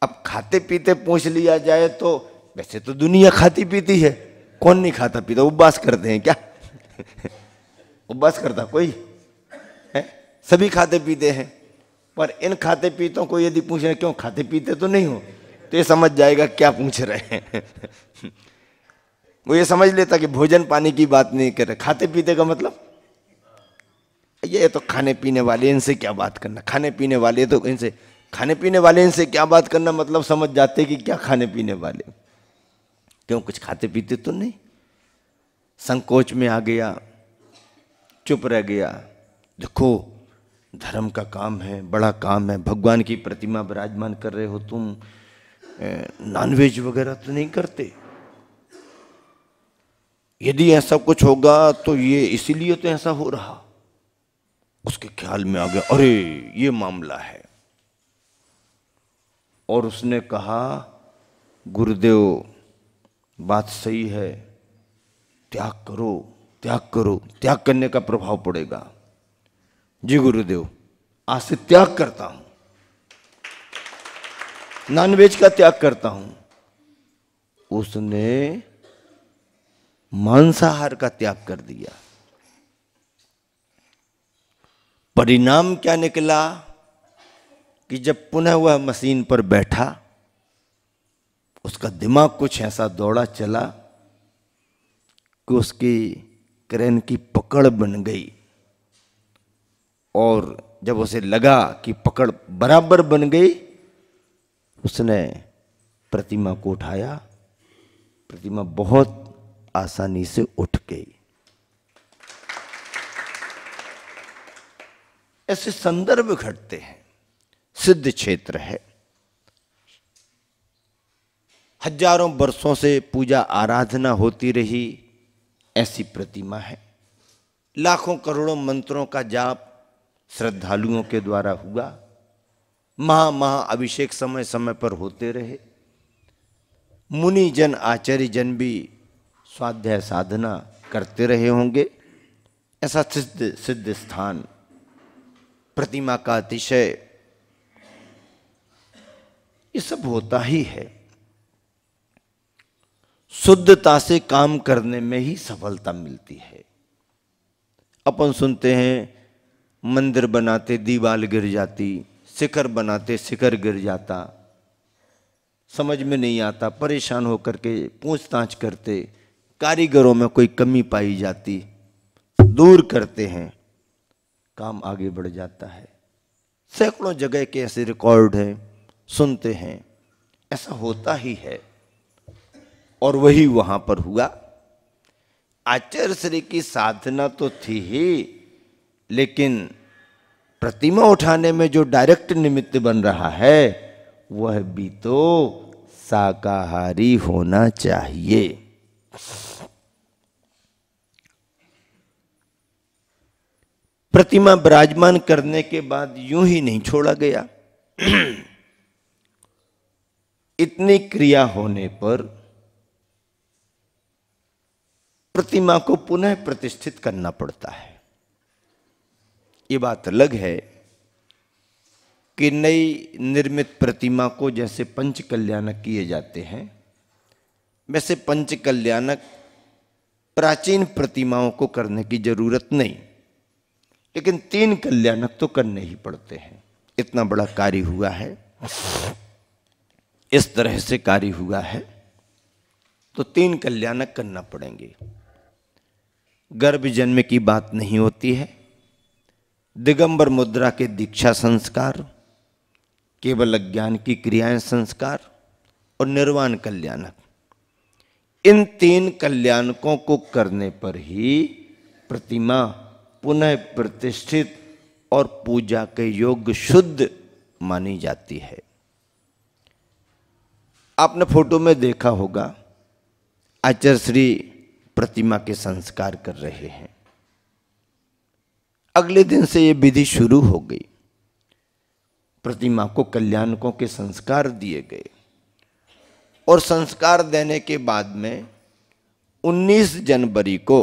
अब खाते पीते पूछ लिया जाए तो वैसे तो दुनिया खाती पीती है, कौन नहीं खाता पीता? उपवास करते हैं क्या? उपवास करता कोई है? सभी खाते पीते हैं। पर इन खाते पीतों को यदि पूछे क्यों खाते पीते तो नहीं हो, तो ये समझ जाएगा क्या पूछ रहे हैं। वो ये समझ लेता कि भोजन पानी की बात नहीं कर रहे, खाते पीते का मतलब ये तो खाने पीने वाले, इनसे क्या बात करना, खाने पीने वाले तो इनसे खाने पीने वाले इनसे क्या बात करना, मतलब समझ जाते कि क्या खाने पीने वाले, क्यों कुछ खाते पीते तो नहीं। संकोच में आ गया, चुप रह गया। देखो धर्म का काम है, बड़ा काम है, भगवान की प्रतिमा विराजमान कर रहे हो तुम, नॉनवेज वगैरह तो नहीं करते। यदि ऐसा कुछ होगा तो ये इसीलिए तो ऐसा हो रहा। उसके ख्याल में आ गया, अरे ये मामला है। और उसने कहा, गुरुदेव बात सही है, त्याग करो, त्याग करो, त्याग करने का प्रभाव पड़ेगा। जी गुरुदेव, आज से त्याग करता हूं, नॉनवेज का त्याग करता हूं। उसने मांसाहार का त्याग कर दिया। परिणाम क्या निकला कि जब पुनः वह मशीन पर बैठा, उसका दिमाग कुछ ऐसा दौड़ा चला कि उसकी क्रेन की पकड़ बन गई। और जब उसे लगा कि पकड़ बराबर बन गई, उसने प्रतिमा को उठाया। प्रतिमा बहुत आसानी से उठ गई। ऐसे संदर्भ घटते हैं। सिद्ध क्षेत्र है, हजारों वर्षों से पूजा आराधना होती रही ऐसी प्रतिमा है। लाखों करोड़ों मंत्रों का जाप श्रद्धालुओं के द्वारा हुआ। महा अभिषेक समय समय पर होते रहे। मुनि जन आचार्य जन भी स्वाध्याय साधना करते रहे होंगे। ऐसा सिद्ध स्थान, प्रतिमा का अतिशय, ये सब होता ही है। शुद्धता से काम करने में ही सफलता मिलती है। अपन सुनते हैं मंदिर बनाते दीवार गिर जाती, शिखर बनाते शिखर गिर जाता, समझ में नहीं आता, परेशान होकर के पूछताछ करते, कारीगरों में कोई कमी पाई जाती, दूर करते हैं, काम आगे बढ़ जाता है। सैकड़ों जगह के ऐसे रिकॉर्ड हैं, सुनते हैं, ऐसा होता ही है। और वही वहां पर हुआ। आचार्य श्री की साधना तो थी ही, लेकिन प्रतिमा उठाने में जो डायरेक्ट निमित्त बन रहा है वह भी तो शाकाहारी होना चाहिए। प्रतिमा विराजमान करने के बाद यूं ही नहीं छोड़ा गया। इतनी क्रिया होने पर प्रतिमा को पुनः प्रतिष्ठित करना पड़ता है। ये बात अलग है कि नई निर्मित प्रतिमा को जैसे पंच कल्याणक किए जाते हैं, वैसे पंच कल्याणक प्राचीन प्रतिमाओं को करने की जरूरत नहीं, लेकिन 3 कल्याणक तो करने ही पड़ते हैं। इतना बड़ा कार्य हुआ है, इस तरह से कार्य हुआ है, तो 3 कल्याणक करना पड़ेंगे। गर्भ जन्म की बात नहीं होती है, दिगंबर मुद्रा के दीक्षा संस्कार, केवल अज्ञान की क्रियाएं संस्कार और निर्वाण कल्याणक, इन 3 कल्याणकों को करने पर ही प्रतिमा पुनः प्रतिष्ठित और पूजा के योग्य शुद्ध मानी जाती है। आपने फोटो में देखा होगा, आचार्य श्री प्रतिमा के संस्कार कर रहे हैं। अगले दिन से यह विधि शुरू हो गई। प्रतिमा को कल्याणकों के संस्कार दिए गए और संस्कार देने के बाद में 19 जनवरी को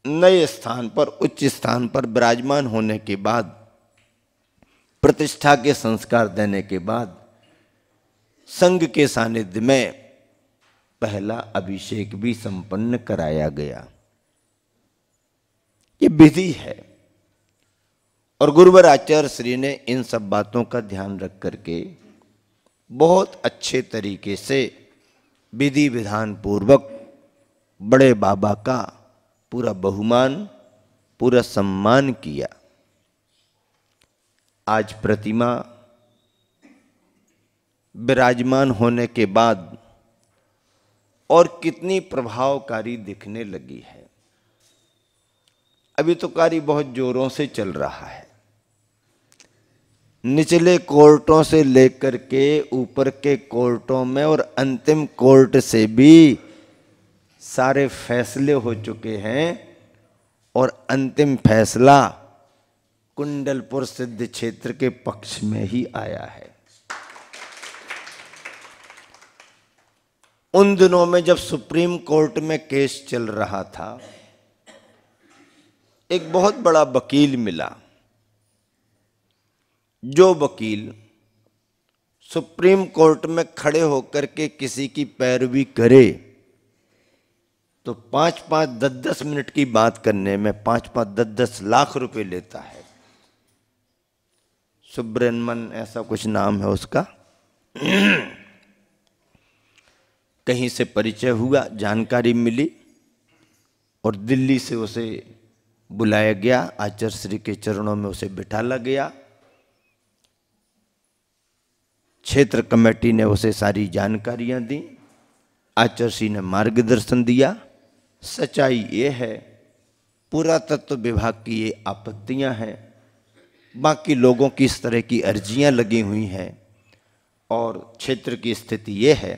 नए स्थान पर, उच्च स्थान पर विराजमान होने के बाद, प्रतिष्ठा के संस्कार देने के बाद संघ के सानिध्य में पहला अभिषेक भी संपन्न कराया गया। ये विधि है और गुरुवर आचार्य श्री ने इन सब बातों का ध्यान रख करके बहुत अच्छे तरीके से विधि विधान पूर्वक बड़े बाबा का पूरा बहुमान, पूरा सम्मान किया। आज प्रतिमा विराजमान होने के बाद और कितनी प्रभावकारी दिखने लगी है। अभी तो कार्य बहुत जोरों से चल रहा है। निचले कोर्टों से लेकर के ऊपर के कोर्टों में और अंतिम कोर्ट से भी सारे फैसले हो चुके हैं और अंतिम फैसला कुंडलपुर सिद्ध क्षेत्र के पक्ष में ही आया है। उन दिनों में जब सुप्रीम कोर्ट में केस चल रहा था, एक बहुत बड़ा वकील मिला, जो वकील सुप्रीम कोर्ट में खड़े होकर के किसी की पैरवी करे तो 5-5, 10-10 मिनट की बात करने में 5-5, 10-10 लाख रुपए लेता है। सुब्रह्मण्यन ऐसा कुछ नाम है उसका। कहीं से परिचय हुआ, जानकारी मिली और दिल्ली से उसे बुलाया गया। आचार्य श्री के चरणों में उसे बिठाला गया। क्षेत्र कमेटी ने उसे सारी जानकारियां दी। आचार्य श्री ने मार्गदर्शन दिया। सच्चाई ये है, पुरातत्व विभाग की ये आपत्तियां हैं, बाकी लोगों की इस तरह की अर्जियां लगी हुई हैं और क्षेत्र की स्थिति ये है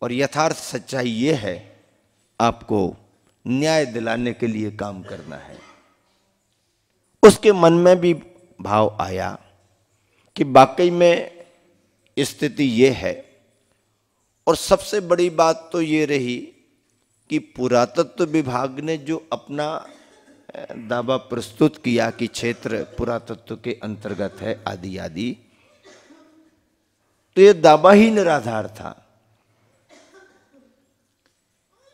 और यथार्थ सच्चाई ये है, आपको न्याय दिलाने के लिए काम करना है। उसके मन में भी भाव आया कि वाकई में स्थिति ये है। और सबसे बड़ी बात तो ये रही कि पुरातत्व विभाग ने जो अपना दावा प्रस्तुत किया कि क्षेत्र पुरातत्व के अंतर्गत है आदि आदि, तो ये दावा ही निराधार था।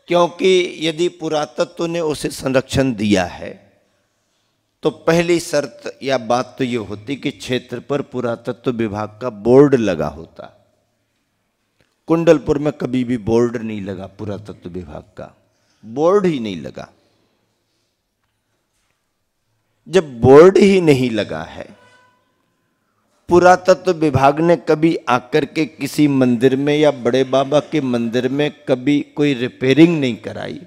क्योंकि यदि पुरातत्व ने उसे संरक्षण दिया है तो पहली शर्त या बात तो ये होती कि क्षेत्र पर पुरातत्व विभाग का बोर्ड लगा होता। कुंडलपुर में कभी भी बोर्ड नहीं लगा, पुरातत्व विभाग का बोर्ड ही नहीं लगा। जब बोर्ड ही नहीं लगा है, पुरातत्व विभाग ने कभी आकर के किसी मंदिर में या बड़े बाबा के मंदिर में कभी कोई रिपेयरिंग नहीं कराई,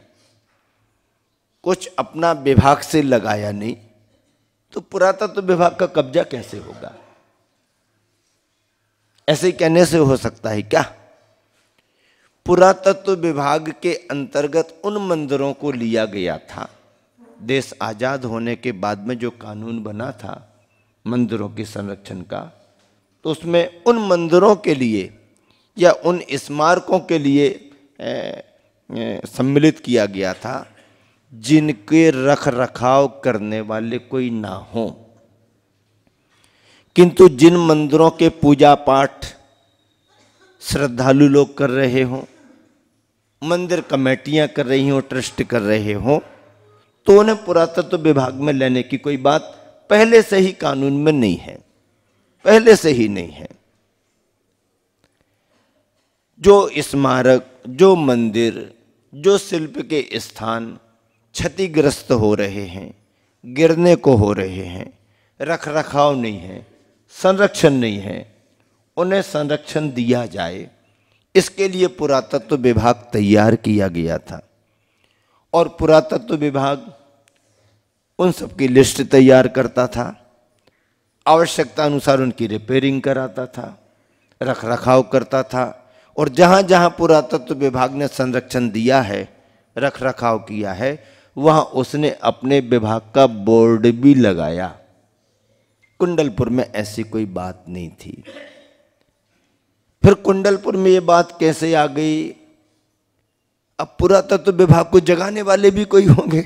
कुछ अपना विभाग से लगाया नहीं, तो पुरातत्व विभाग का कब्जा कैसे होगा? ऐसे कहने से हो सकता है क्या? पुरातत्व विभाग के अंतर्गत उन मंदिरों को लिया गया था। देश आजाद होने के बाद में जो कानून बना था मंदिरों के संरक्षण का, तो उसमें उन मंदिरों के लिए या उन स्मारकों के लिए सम्मिलित किया गया था जिनके रख रखाव करने वाले कोई ना हो। किंतु जिन मंदिरों के पूजा पाठ श्रद्धालु लोग कर रहे हों, मंदिर कमेटियां कर रही हों, ट्रस्ट कर रहे हों, तो उन्हें पुरातत्व विभाग में लेने की कोई बात पहले से ही कानून में नहीं है, पहले से ही नहीं है। जो स्मारक, जो मंदिर, जो शिल्प के स्थान क्षतिग्रस्त हो रहे हैं, गिरने को हो रहे हैं, रख रखाव नहीं है, संरक्षण नहीं है, उन्हें संरक्षण दिया जाए, इसके लिए पुरातत्व विभाग तैयार किया गया था। और पुरातत्व विभाग उन सब की लिस्ट तैयार करता था, आवश्यकता अनुसार उनकी रिपेयरिंग कराता था, रख रखाव करता था। और जहाँ जहाँ पुरातत्व विभाग ने संरक्षण दिया है, रख रखाव किया है, वहाँ उसने अपने विभाग का बोर्ड भी लगाया। कुंडलपुर में ऐसी कोई बात नहीं थी। फिर कुंडलपुर में ये बात कैसे आ गई? अब पुरातत्व विभाग को जगाने वाले भी कोई होंगे,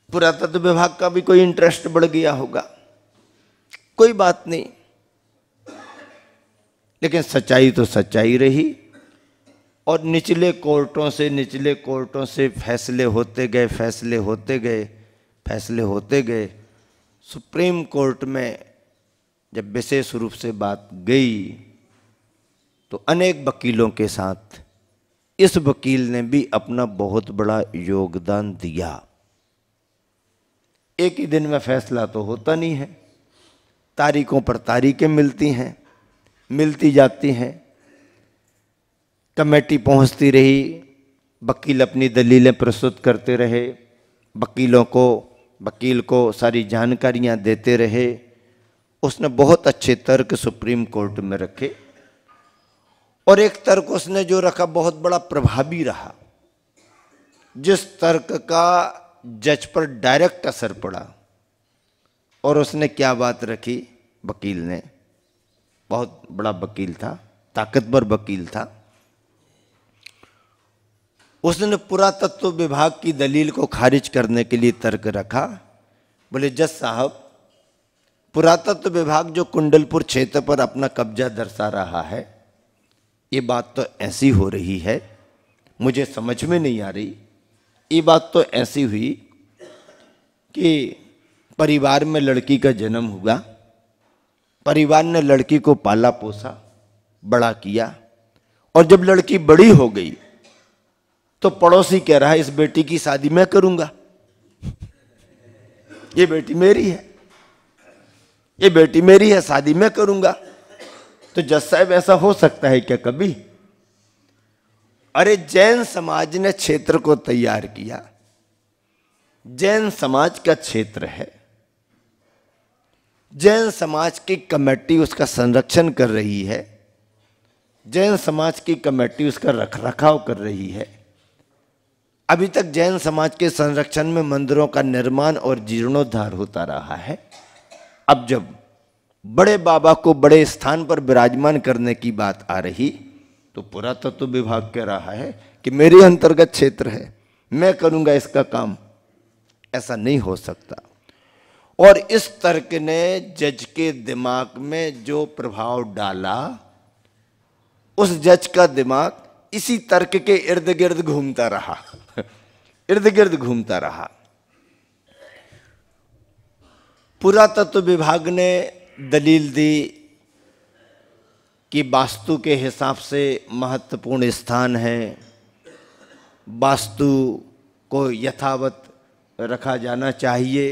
पुरातत्व विभाग का भी कोई इंटरेस्ट बढ़ गया होगा, कोई बात नहीं। लेकिन सच्चाई तो सच्चाई रही और निचले कोर्टों से फैसले होते गए, फैसले होते गए, फैसले होते गए। सुप्रीम कोर्ट में जब विशेष रूप से बात गई तो अनेक वकीलों के साथ इस वकील ने भी अपना बहुत बड़ा योगदान दिया। एक ही दिन में फैसला तो होता नहीं है, तारीखों पर तारीखें मिलती हैं, मिलती जाती हैं। कमेटी पहुंचती रही, वकील अपनी दलीलें प्रस्तुत करते रहे, वकील को सारी जानकारियां देते रहे। उसने बहुत अच्छे तर्क सुप्रीम कोर्ट में रखे और एक तर्क उसने जो रखा बहुत बड़ा प्रभावी रहा, जिस तर्क का जज पर डायरेक्ट असर पड़ा। और उसने क्या बात रखी? वकील ने, बहुत बड़ा वकील था, ताकतवर वकील था, उसने पुरातत्व विभाग की दलील को खारिज करने के लिए तर्क रखा। बोले, जज साहब, पुरातत्व विभाग जो कुंडलपुर क्षेत्र पर अपना कब्जा दर्शा रहा है, ये बात तो ऐसी हो रही है, मुझे समझ में नहीं आ रही। ये बात तो ऐसी हुई कि परिवार में लड़की का जन्म हुआ, परिवार ने लड़की को पाला पोसा, बड़ा किया, और जब लड़की बड़ी हो गई तो पड़ोसी कह रहा है इस बेटी की शादी मैं करूंगा, ये बेटी मेरी है, ये बेटी मेरी है, शादी मैं करूंगा। तो जज साहब, ऐसा हो सकता है क्या कभी? अरे जैन समाज ने क्षेत्र को तैयार किया, जैन समाज का क्षेत्र है, जैन समाज की कमेटी उसका संरक्षण कर रही है, जैन समाज की कमेटी उसका रखरखाव कर रही है। अभी तक जैन समाज के संरक्षण में मंदिरों का निर्माण और जीर्णोद्धार होता रहा है। अब जब बड़े बाबा को बड़े स्थान पर विराजमान करने की बात आ रही तो पुरातत्व विभाग कह रहा है कि मेरे अंतर्गत क्षेत्र है, मैं करूंगा इसका काम। ऐसा नहीं हो सकता। और इस तर्क ने जज के दिमाग में जो प्रभाव डाला, उस जज का दिमाग इसी तर्क के इर्द गिर्द घूमता रहा, इर्द गिर्द घूमता रहा। पुरातत्व विभाग ने दलील दी कि वास्तु के हिसाब से महत्वपूर्ण स्थान है, वास्तु को यथावत रखा जाना चाहिए।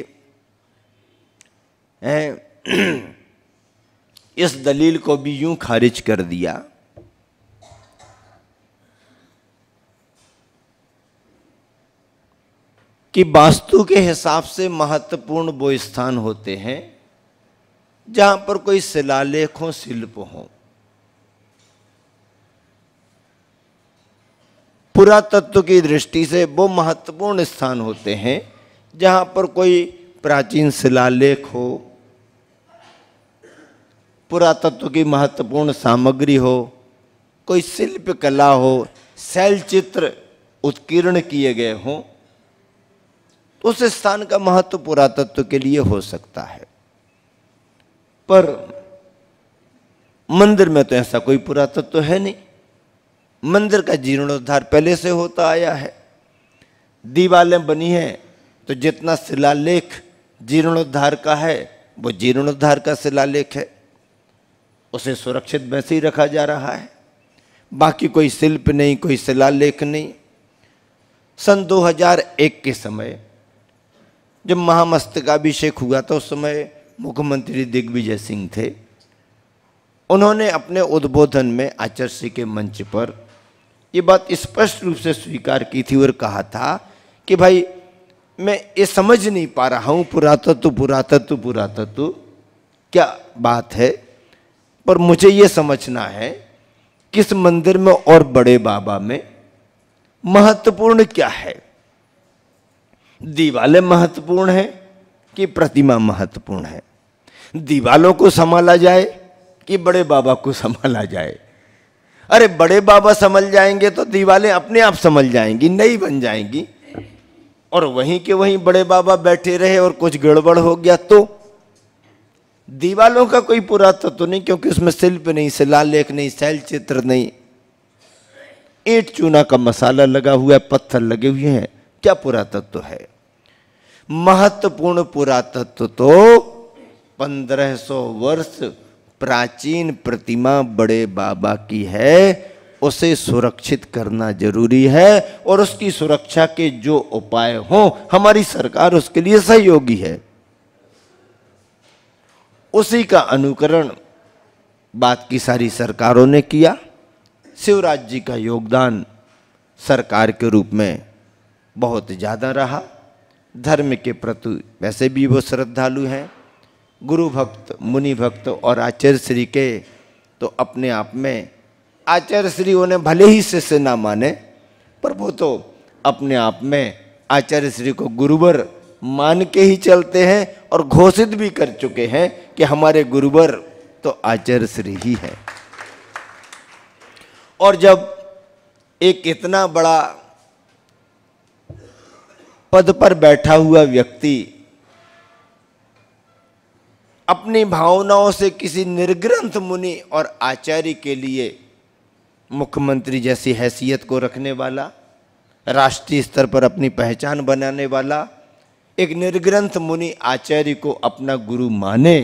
इस दलील को भी यूं खारिज कर दिया कि वास्तु के हिसाब से महत्वपूर्ण वो स्थान होते हैं जहां पर कोई शिलालेख हो, शिल्प हो। पुरातत्व की दृष्टि से वो महत्वपूर्ण स्थान होते हैं जहां पर कोई प्राचीन शिलालेख हो, पुरातत्व की महत्वपूर्ण सामग्री हो, कोई शिल्प कला हो, शैल चित्र उत्कीर्ण किए गए हों, तो उस स्थान का महत्व पुरातत्व के लिए हो सकता है। पर मंदिर में तो ऐसा कोई पुरातत्व है नहीं। मंदिर का जीर्णोद्धार पहले से होता आया है। दीवारें बनी हैं तो जितना शिलालेख जीर्णोद्धार का है वो जीर्णोद्धार का शिलालेख है, उसे सुरक्षित वैसे ही रखा जा रहा है। बाकी कोई शिल्प नहीं, कोई शिलालेख नहीं। सन 2001 के समय जब महामस्तकाभिषेक हुआ था, उस समय मुख्यमंत्री दिग्विजय सिंह थे। उन्होंने अपने उद्बोधन में आचर्य के मंच पर ये बात स्पष्ट रूप से स्वीकार की थी और कहा था कि भाई मैं ये समझ नहीं पा रहा हूँ पुरातत्व पुरातत्व पुरातत्व क्या बात है, पर मुझे ये समझना है किस मंदिर में और बड़े बाबा में महत्वपूर्ण क्या है। दीवारें महत्वपूर्ण है कि प्रतिमा महत्वपूर्ण है? दीवालों को संभाला जाए कि बड़े बाबा को संभाला जाए? अरे बड़े बाबा संभल जाएंगे तो दीवारें अपने आप संभल जाएंगी, नई बन जाएंगी। और वहीं के वहीं बड़े बाबा बैठे रहे और कुछ गड़बड़ हो गया तो दीवालों का कोई पुरातत्व नहीं, क्योंकि उसमें शिल्प नहीं, शिलालेख नहीं, शैल चित्र नहीं, ईंट चूना का मसाला लगा हुआ है, पत्थर लगे हुए हैं। क्या पुरातत्व है? महत्वपूर्ण पुरातत्व तो 1500 वर्ष प्राचीन प्रतिमा बड़े बाबा की है, उसे सुरक्षित करना जरूरी है। और उसकी सुरक्षा के जो उपाय हों, हमारी सरकार उसके लिए सहयोगी है। उसी का अनुकरण बात की सारी सरकारों ने किया। शिवराज जी का योगदान सरकार के रूप में बहुत ज़्यादा रहा। धर्म के प्रति वैसे भी वो श्रद्धालु हैं। गुरु भक्त, मुनि भक्त और आचार्य श्री के तो अपने आप में, आचार्य श्री उन्हें भले ही शिष्य ना माने, पर वो तो अपने आप में आचार्य श्री को गुरुवर मान के ही चलते हैं और घोषित भी कर चुके हैं कि हमारे गुरुवर तो आचार्य श्री ही है। और जब एक इतना बड़ा पद पर बैठा हुआ व्यक्ति अपनी भावनाओं से किसी निर्ग्रंथ मुनि और आचार्य के लिए मुख्यमंत्री जैसी हैसियत को रखने वाला, राष्ट्रीय स्तर पर अपनी पहचान बनाने वाला एक निर्ग्रंथ मुनि आचार्य को अपना गुरु माने,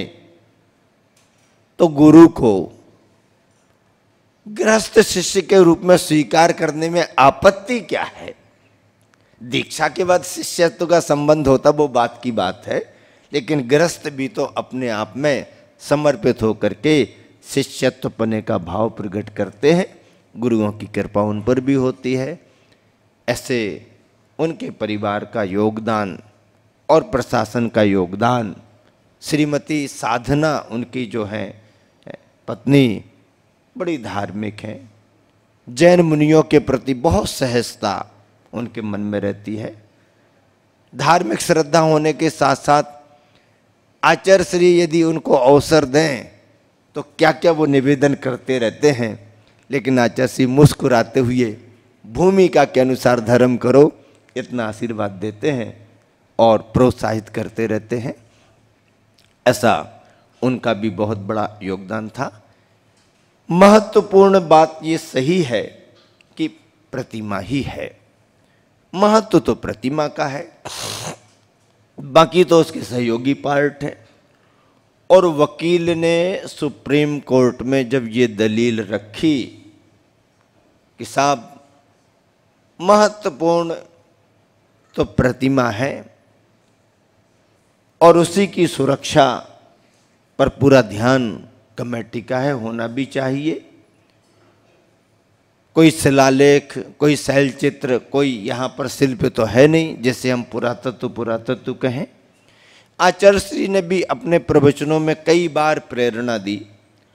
तो गुरु को गृहस्थ शिष्य के रूप में स्वीकार करने में आपत्ति क्या है? दीक्षा के बाद शिष्यत्व का संबंध होता वो बात की बात है, लेकिन गृहस्थ भी तो अपने आप में समर्पित होकर के शिष्यत्व पने का भाव प्रकट करते हैं। गुरुओं की कृपा उन पर भी होती है। ऐसे उनके परिवार का योगदान और प्रशासन का योगदान, श्रीमती साधना उनकी जो है पत्नी बड़ी धार्मिक हैं। जैन मुनियों के प्रति बहुत सहजता उनके मन में रहती है। धार्मिक श्रद्धा होने के साथ साथ आचार्य श्री यदि उनको अवसर दें तो क्या क्या वो निवेदन करते रहते हैं, लेकिन आचार्य श्री मुस्कुराते हुए भूमिका के अनुसार धर्म करो इतना आशीर्वाद देते हैं और प्रोत्साहित करते रहते हैं। ऐसा उनका भी बहुत बड़ा योगदान था। महत्वपूर्ण बात ये सही है कि प्रतिमा ही है, महत्व तो प्रतिमा का है, बाकी तो उसके सहयोगी पार्ट है। और वकील ने सुप्रीम कोर्ट में जब ये दलील रखी कि साहब महत्वपूर्ण तो प्रतिमा है और उसी की सुरक्षा पर पूरा ध्यान कमेटी का है, होना भी चाहिए। कोई शिलालेख, कोई शैल चित्र, कोई यहाँ पर शिल्प तो है नहीं जिसे हम पुरातत्व कहें। आचार्य श्री ने भी अपने प्रवचनों में कई बार प्रेरणा दी।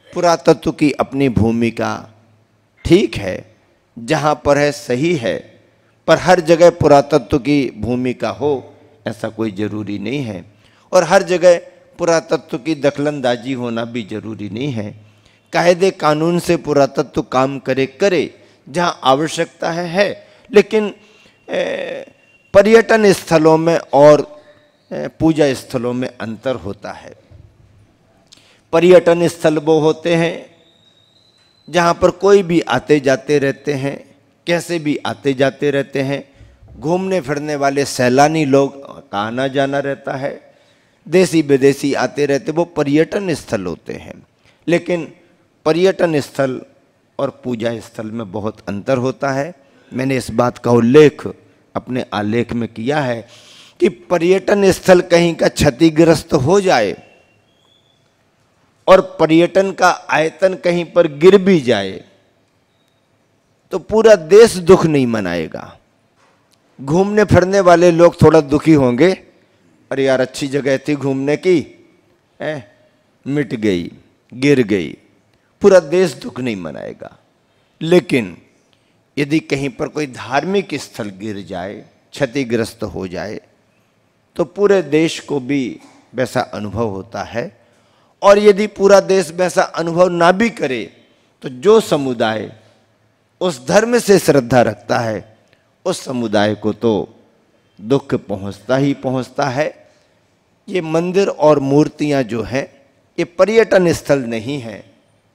पुरातत्व की अपनी भूमिका ठीक है, जहाँ पर है सही है, पर हर जगह पुरातत्व की भूमिका हो ऐसा कोई ज़रूरी नहीं है, और हर जगह पुरातत्व की दखलंदाजी होना भी जरूरी नहीं है। कायदे कानून से पुरातत्व काम करे जहाँ आवश्यकता है, लेकिन पर्यटन स्थलों में और पूजा स्थलों में अंतर होता है। पर्यटन स्थल वो होते हैं जहाँ पर कोई भी आते जाते रहते हैं, कैसे भी आते जाते रहते हैं, घूमने फिरने वाले सैलानी लोग का आना जाना रहता है, देसी विदेशी आते रहते, वो पर्यटन स्थल होते हैं। लेकिन पर्यटन स्थल और पूजा स्थल में बहुत अंतर होता है। मैंने इस बात का उल्लेख अपने आलेख में किया है कि पर्यटन स्थल कहीं का क्षतिग्रस्त हो जाए और पर्यटन का आयतन कहीं पर गिर भी जाए तो पूरा देश दुख नहीं मनाएगा। घूमने फिरने वाले लोग थोड़ा दुखी होंगे, अरे यार अच्छी जगह थी घूमने की, मिट गई, गिर गई, पूरा देश दुख नहीं मनाएगा। लेकिन यदि कहीं पर कोई धार्मिक स्थल गिर जाए, क्षतिग्रस्त हो जाए, तो पूरे देश को भी वैसा अनुभव होता है। और यदि पूरा देश वैसा अनुभव ना भी करे तो जो समुदाय उस धर्म से श्रद्धा रखता है उस समुदाय को तो दुख पहुंचता ही पहुंचता है। ये मंदिर और मूर्तियां जो हैं ये पर्यटन स्थल नहीं हैं,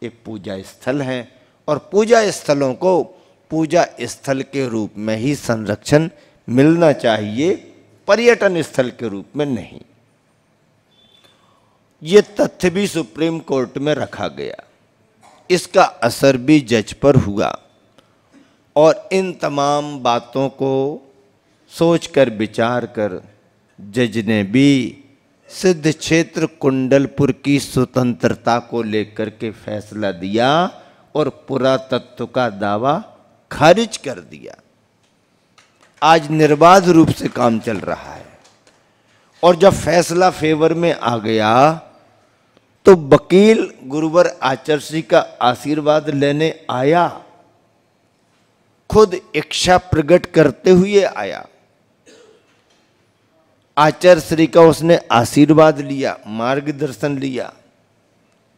ये पूजा स्थल हैं, और पूजा स्थलों को पूजा स्थल के रूप में ही संरक्षण मिलना चाहिए, पर्यटन स्थल के रूप में नहीं। ये तथ्य भी सुप्रीम कोर्ट में रखा गया, इसका असर भी जज पर हुआ, और इन तमाम बातों को सोचकर विचार कर जज ने भी सिद्ध क्षेत्र कुंडलपुर की स्वतंत्रता को लेकर के फैसला दिया और पुरातत्व का दावा खारिज कर दिया। आज निर्बाध रूप से काम चल रहा है। और जब फैसला फेवर में आ गया तो वकील गुरुवर आचार्य श्री का आशीर्वाद लेने आया, खुद इच्छा प्रकट करते हुए आया। आचार्य श्री का उसने आशीर्वाद लिया, मार्गदर्शन लिया,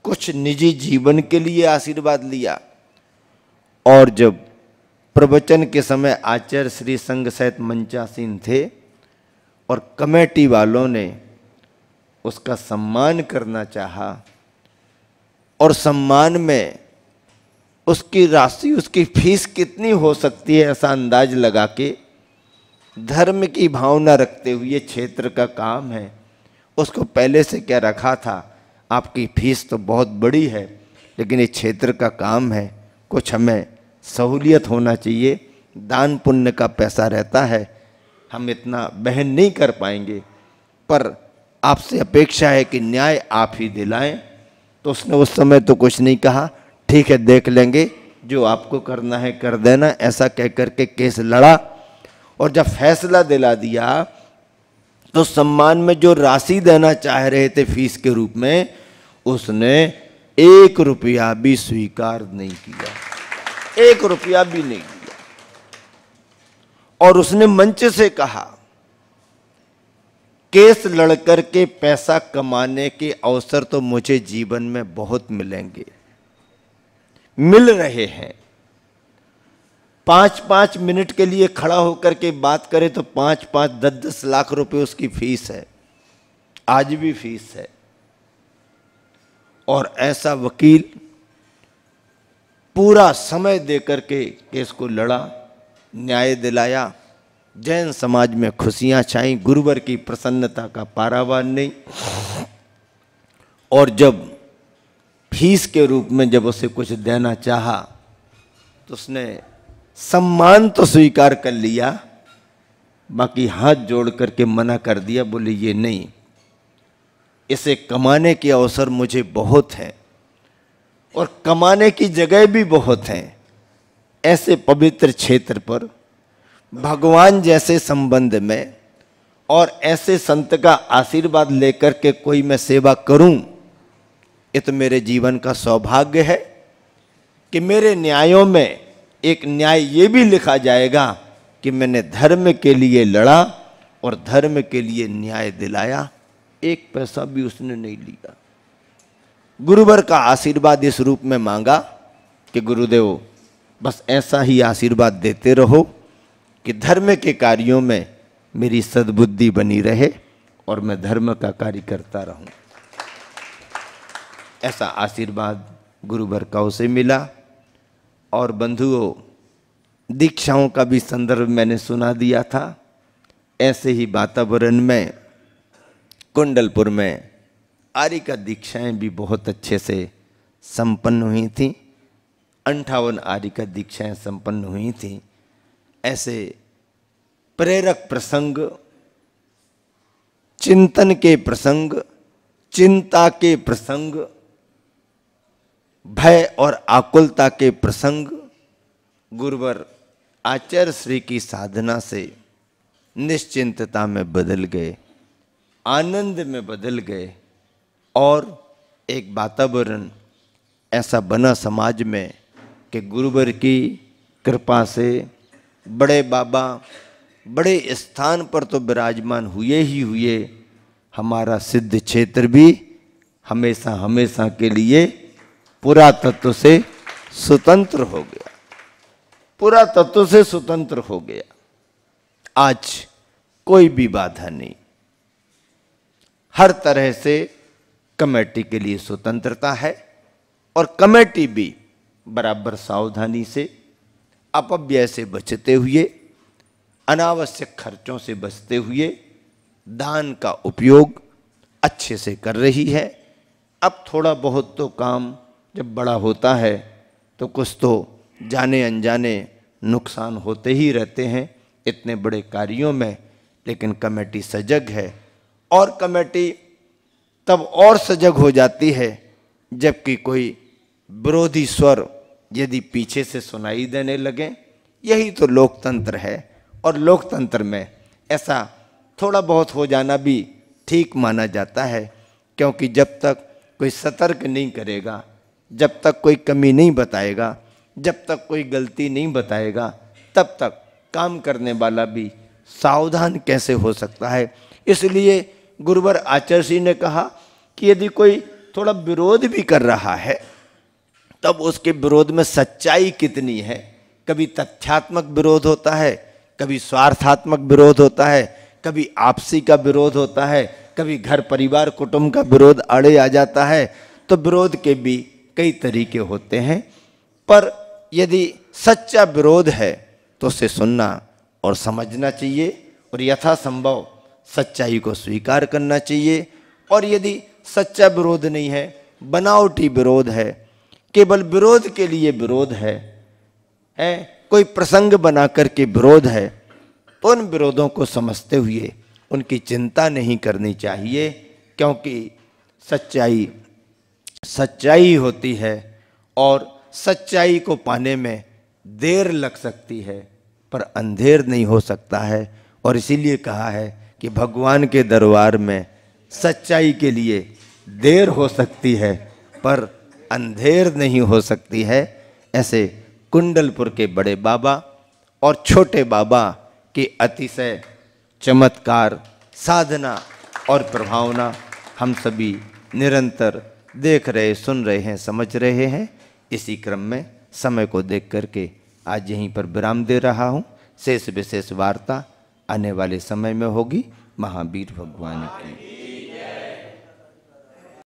कुछ निजी जीवन के लिए आशीर्वाद लिया। और जब प्रवचन के समय आचार्य श्री संग सहित मंचासीन थे और कमेटी वालों ने उसका सम्मान करना चाहा और सम्मान में उसकी राशि, उसकी फीस कितनी हो सकती है ऐसा अंदाज लगा के धर्म की भावना रखते हुए, क्षेत्र का काम है, उसको पहले से क्या रखा था, आपकी फीस तो बहुत बड़ी है लेकिन ये क्षेत्र का काम है, कुछ हमें सहूलियत होना चाहिए, दान पुण्य का पैसा रहता है, हम इतना बहन नहीं कर पाएंगे, पर आपसे अपेक्षा है कि न्याय आप ही दिलाएं। तो उसने उस समय तो कुछ नहीं कहा, ठीक है देख लेंगे, जो आपको करना है कर देना, ऐसा कह करके केस लड़ा। और जब फैसला दिला दिया तो सम्मान में जो राशि देना चाह रहे थे फीस के रूप में, उसने 1 रुपया भी स्वीकार नहीं किया, 1 रुपया भी नहीं किया। और उसने मंच से कहा, केस लड़कर के पैसा कमाने के अवसर तो मुझे जीवन में बहुत मिलेंगे, मिल रहे हैं। 5-5 मिनट के लिए खड़ा होकर के बात करें तो 5-5, 10-10 लाख रुपए उसकी फीस है, आज भी फीस है। और ऐसा वकील पूरा समय देकर के केस को लड़ा, न्याय दिलाया, जैन समाज में खुशियां छाई, गुरुवर की प्रसन्नता का पारावार नहीं। और जब फीस के रूप में जब उसे कुछ देना चाहा तो उसने सम्मान तो स्वीकार कर लिया, बाकी हाथ जोड़ करके मना कर दिया, बोले ये नहीं, इसे कमाने के अवसर मुझे बहुत हैं और कमाने की जगह भी बहुत हैं। ऐसे पवित्र क्षेत्र पर भगवान जैसे संबंध में और ऐसे संत का आशीर्वाद लेकर के कोई मैं सेवा करूं, ये तो मेरे जीवन का सौभाग्य है कि मेरे न्यायों में एक न्याय ये भी लिखा जाएगा कि मैंने धर्म के लिए लड़ा और धर्म के लिए न्याय दिलाया, 1 पैसा भी उसने नहीं लिया। गुरुवर का आशीर्वाद इस रूप में मांगा कि गुरुदेव बस ऐसा ही आशीर्वाद देते रहो कि धर्म के कार्यों में मेरी सद्बुद्धि बनी रहे और मैं धर्म का कार्य करता रहूं। ऐसा आशीर्वाद गुरुवर का उसे मिला। और बंधुओं, दीक्षाओं का भी संदर्भ मैंने सुना दिया था। ऐसे ही वातावरण में कुंडलपुर में आर्य का दीक्षाएं भी बहुत अच्छे से संपन्न हुई थी। 58 आर्य का दीक्षाएं संपन्न हुई थी। ऐसे प्रेरक प्रसंग, चिंतन के प्रसंग, चिंता के प्रसंग, भय और आकुलता के प्रसंग गुरुवर आचार्य श्री की साधना से निश्चिंतता में बदल गए, आनंद में बदल गए। और एक वातावरण ऐसा बना समाज में कि गुरुवर की कृपा से बड़े बाबा बड़े स्थान पर तो विराजमान हुए ही हुए, हमारा सिद्ध क्षेत्र भी हमेशा हमेशा के लिए पुरातत्व से स्वतंत्र हो गया, पुरातत्व से स्वतंत्र हो गया। आज कोई भी बाधा नहीं, हर तरह से कमेटी के लिए स्वतंत्रता है और कमेटी भी बराबर सावधानी से, अपव्यय से बचते हुए, अनावश्यक खर्चों से बचते हुए दान का उपयोग अच्छे से कर रही है। अब थोड़ा बहुत तो काम जब बड़ा होता है तो कुछ तो जाने अनजाने नुकसान होते ही रहते हैं इतने बड़े कार्यों में, लेकिन कमेटी सजग है और कमेटी तब और सजग हो जाती है, जबकि कोई विरोधी स्वर यदि पीछे से सुनाई देने लगे। यही तो लोकतंत्र है, और लोकतंत्र में ऐसा थोड़ा बहुत हो जाना भी ठीक माना जाता है, क्योंकि जब तक कोई सतर्क नहीं करेगा, जब तक कोई कमी नहीं बताएगा, जब तक कोई गलती नहीं बताएगा, तब तक काम करने वाला भी सावधान कैसे हो सकता है। इसलिए गुरुवर आचार्य जी ने कहा कि यदि कोई थोड़ा विरोध भी कर रहा है, तब उसके विरोध में सच्चाई कितनी है। कभी तथ्यात्मक विरोध होता है, कभी स्वार्थात्मक विरोध होता है, कभी आपसी का विरोध होता है, कभी घर परिवार कुटुंब का विरोध आड़े आ जाता है। तो विरोध के भी कई तरीके होते हैं, पर यदि सच्चा विरोध है तो उसे सुनना और समझना चाहिए, और यथासंभव सच्चाई को स्वीकार करना चाहिए। और यदि सच्चा विरोध नहीं है, बनावटी विरोध है, केवल विरोध के लिए विरोध है, कोई प्रसंग बना करके विरोध है, तो उन विरोधों को समझते हुए उनकी चिंता नहीं करनी चाहिए, क्योंकि सच्चाई सच्चाई होती है और सच्चाई को पाने में देर लग सकती है, पर अंधेर नहीं हो सकता है। और इसीलिए कहा है कि भगवान के दरबार में सच्चाई के लिए देर हो सकती है, पर अंधेर नहीं हो सकती है। ऐसे कुंडलपुर के बड़े बाबा और छोटे बाबा की अतिशय चमत्कार, साधना और प्रभावना हम सभी निरंतर देख रहे, सुन रहे हैं, समझ रहे हैं। इसी क्रम में समय को देख करके आज यहीं पर विराम दे रहा हूँ। शेष विशेष वार्ता आने वाले समय में होगी। महावीर भगवान की